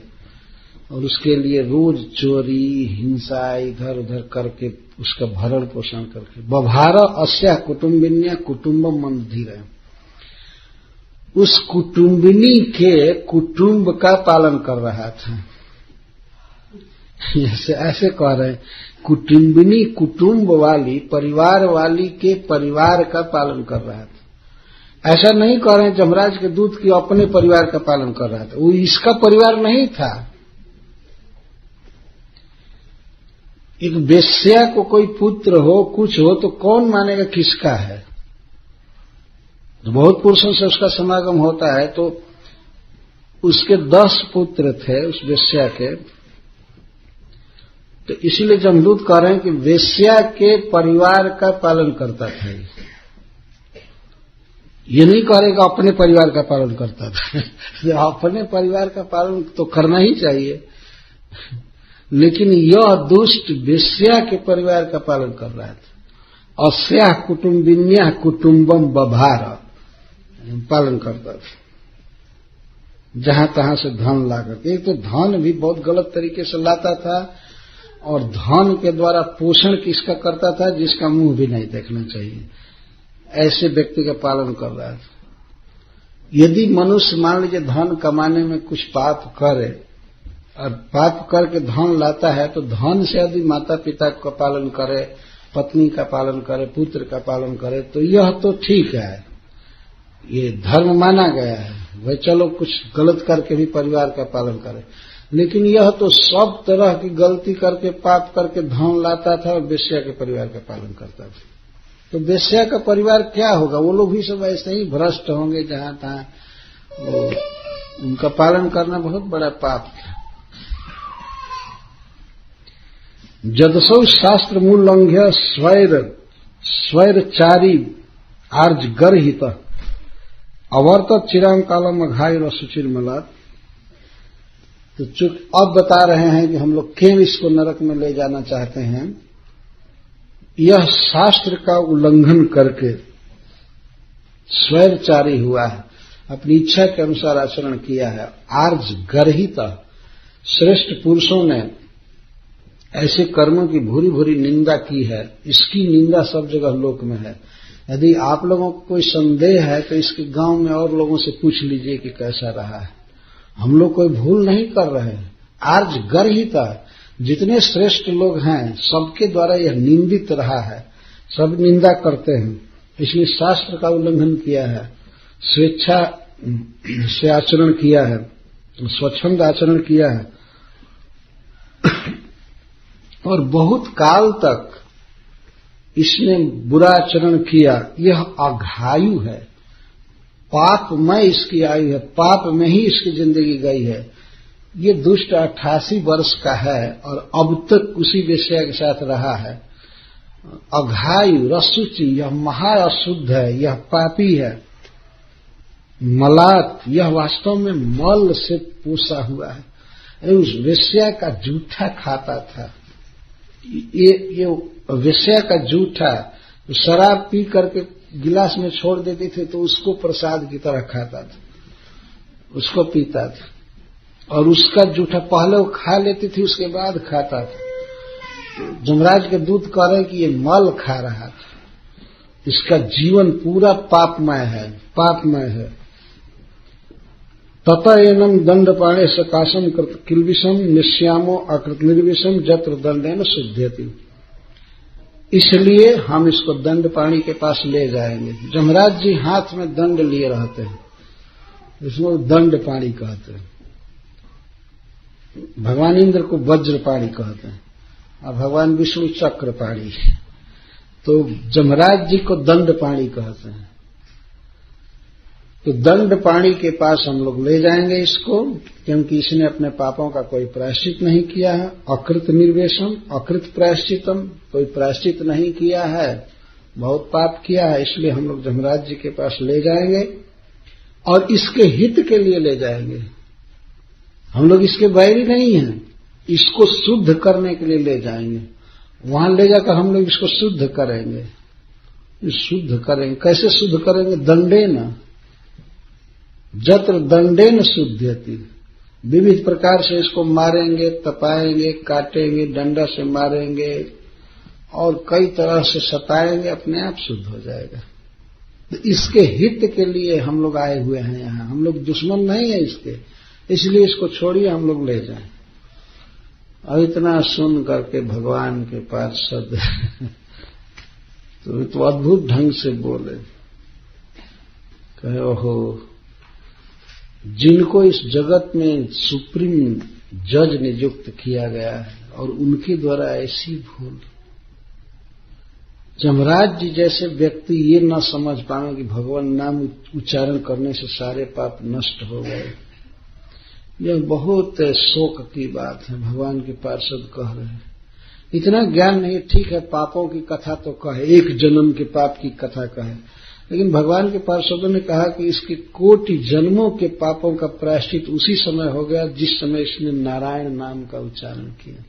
और उसके लिए रोज चोरी, हिंसा इधर उधर करके उसका भरण पोषण करके। बभार अस्या कुटुम्बिन्या कुटुम्बम मंदिर, उस कुटुम्बिनी के कुटुंब का पालन कर रहा था। ऐसे कह रहे हैं, कुटुम्बिनी कुटुंब वाली, परिवार वाली के परिवार का पालन कर रहा था। ऐसा नहीं कह रहे हैं जमराज के दूत की अपने परिवार का पालन कर रहा था, वो इसका परिवार नहीं था। एक वेश्या को कोई पुत्र हो, कुछ हो, तो कौन मानेगा किसका है। तो बहुत पुरुषों से उसका समागम होता है, तो उसके 10 पुत्र थे उस वेश्या के। तो इसीलिए जमदूत कह रहे हैं कि वेश्या के परिवार का पालन करता था। ये नहीं कह रहे कि अपने परिवार का पालन करता था। अपने परिवार का पालन तो करना ही चाहिए, लेकिन यह दुष्ट वेश्या के परिवार का पालन कर रहा था। अस्या कुटुम्बिन्या कुटुम्बम बभार, पालन करता था जहां तहां से धन ला करके। एक तो धन भी बहुत गलत तरीके से लाता था, और धन के द्वारा पोषण किसका करता था, जिसका मुंह भी नहीं देखना चाहिए, ऐसे व्यक्ति का पालन कर रहा था। यदि मनुष्य मान लीजिए धन कमाने में कुछ पाप करे और पाप करके धन लाता है, तो धन से यदि माता पिता का पालन करे, पत्नी का पालन करे, पुत्र का पालन करे, तो यह तो ठीक है, ये धर्म माना गया है। वह चलो कुछ गलत करके भी परिवार का पालन करे, लेकिन यह तो सब तरह की गलती करके, पाप करके धन लाता था और वेश्या के परिवार का पालन करता था। तो वेश्या का परिवार क्या होगा, वो लोग भी सब ऐसे ही भ्रष्ट होंगे जहां तहां। उनका पालन करना बहुत बड़ा पाप था। जदसौ शास्त्र मूल्लंघ्य स्वैरचारी आर्ज गर्हित अवर्त चिराम कालम अघायुर सुचिर मलात। तो चूंकि अब बता रहे हैं कि हम लोग क्यों इसको नरक में ले जाना चाहते हैं। यह शास्त्र का उल्लंघन करके स्वैरचारी हुआ है, अपनी इच्छा के अनुसार आचरण किया है। आर्ज गर्हित, श्रेष्ठ पुरुषों ने ऐसे कर्मों की भूरी भूरी निंदा की है। इसकी निंदा सब जगह लोक में है। यदि आप लोगों को कोई संदेह है तो इसके गांव में और लोगों से पूछ लीजिए कि कैसा रहा है। हम लोग कोई भूल नहीं कर रहे हैं। आर्ज गर्हिता, जितने श्रेष्ठ लोग हैं सबके द्वारा यह निंदित रहा है, सब निंदा करते हैं। इसलिए शास्त्र का उल्लंघन किया है, स्वेच्छा से आचरण किया है, स्वच्छंद आचरण किया है, और बहुत काल तक इसने बुरा आचरण किया। यह अघायु है, पापमय इसकी आयु है, पाप में ही इसकी जिंदगी गई है। ये दुष्ट 88 वर्ष का है और अब तक उसी वेश्या के साथ रहा है। अघायु रसुचि, यह महा अशुद्ध है, यह पापी है। मलात, यह वास्तव में मल से पोसा हुआ है। उस वेश्या का जूठा खाता था। ये वेश्या का जूठा शराब पी करके गिलास में छोड़ देते थे तो उसको प्रसाद की तरह खाता था, उसको पीता था, और उसका जूठा पहले वो खा लेती थी उसके बाद खाता था। तो जमराज के दूत कह रहे कि ये मल खा रहा था, इसका जीवन पूरा पापमय है। तथा एनम दंडपाणे सकाशम कृत किलविषम निश्यामो अकृत निर्विषम जत्र दंडेन शुद्धयति। इसलिए हम इसको दंडपाणी के पास ले जाएंगे। जमराज जी हाथ में दंड लिए रहते हैं, इसको दंडपाणी कहते हैं। भगवान इंद्र को वज्रपाणी कहते हैं और भगवान विष्णु चक्रपाणी। तो जमराज जी को दंडपाणी कहते हैं। तो दंडपाणी के पास हम लोग ले जाएंगे इसको, क्योंकि इसने अपने पापों का कोई प्रायश्चित नहीं किया है। अकृत निर्वेशम अकृत प्रायश्चितम, कोई प्रायश्चित नहीं किया है, बहुत पाप किया है, इसलिए हम लोग जमराज जी के पास ले जाएंगे और इसके हित के लिए ले जाएंगे। हम लोग इसके बैरी नहीं हैं, इसको शुद्ध करने के लिए ले जाएंगे। वहां ले जाकर हम लोग इसको शुद्ध करेंगे। कैसे शुद्ध करेंगे? दंडेन, जत्र दंडेन शुद्धयति। विविध प्रकार से इसको मारेंगे, तपाएंगे, काटेंगे, डंडा से मारेंगे और कई तरह से सताएंगे, अपने आप शुद्ध हो जाएगा। तो इसके हित के लिए हम लोग आए हुए हैं यहाँ, हम लोग दुश्मन नहीं है इसके, इसलिए इसको छोड़िए, हम लोग ले जाएं। और इतना सुन करके भगवान के पार्षद तो अद्भुत ढंग से बोले, कहे ओहो, जिनको इस जगत में सुप्रीम जज नियुक्त किया गया है और उनके द्वारा ऐसी भूल। जमराज जी जैसे व्यक्ति ये न समझ पाए कि भगवान नाम उच्चारण करने से सारे पाप नष्ट हो गए, यह बहुत शोक की बात है। भगवान के पार्षद कह रहे हैं, इतना ज्ञान नहीं, ठीक है पापों की कथा तो कहे, एक जन्म के पाप की कथा कहे, लेकिन भगवान के पार्षदों ने कहा कि इसके कोटि जन्मों के पापों का प्रायश्चित उसी समय हो गया जिस समय इसने नारायण नाम का उच्चारण किया।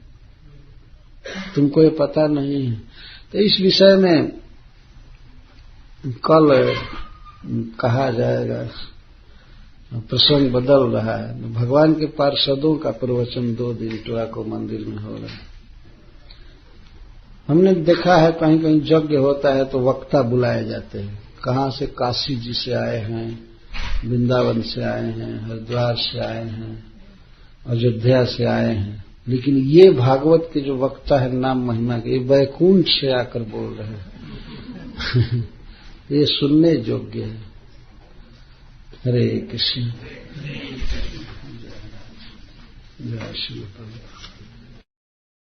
तुमको ये पता नहीं है। तो इस विषय में कल कहा जाएगा, प्रसंग बदल रहा है। भगवान के पार्षदों का प्रवचन 2 दिन टुराको मंदिर में हो रहा है। हमने देखा है कहीं कहीं यज्ञ होता है तो वक्ता बुलाए जाते हैं, कहां से, काशी जी से आए हैं, वृंदावन से आए हैं, हरिद्वार से आए हैं, अयोध्या से आए हैं। लेकिन ये भागवत के जो वक्ता है नाम महिमा के, ये वैकुंठ से आकर बोल रहे हैं ये सुनने योग्य है। हरे कृष्ण। जय श्री प्रभु।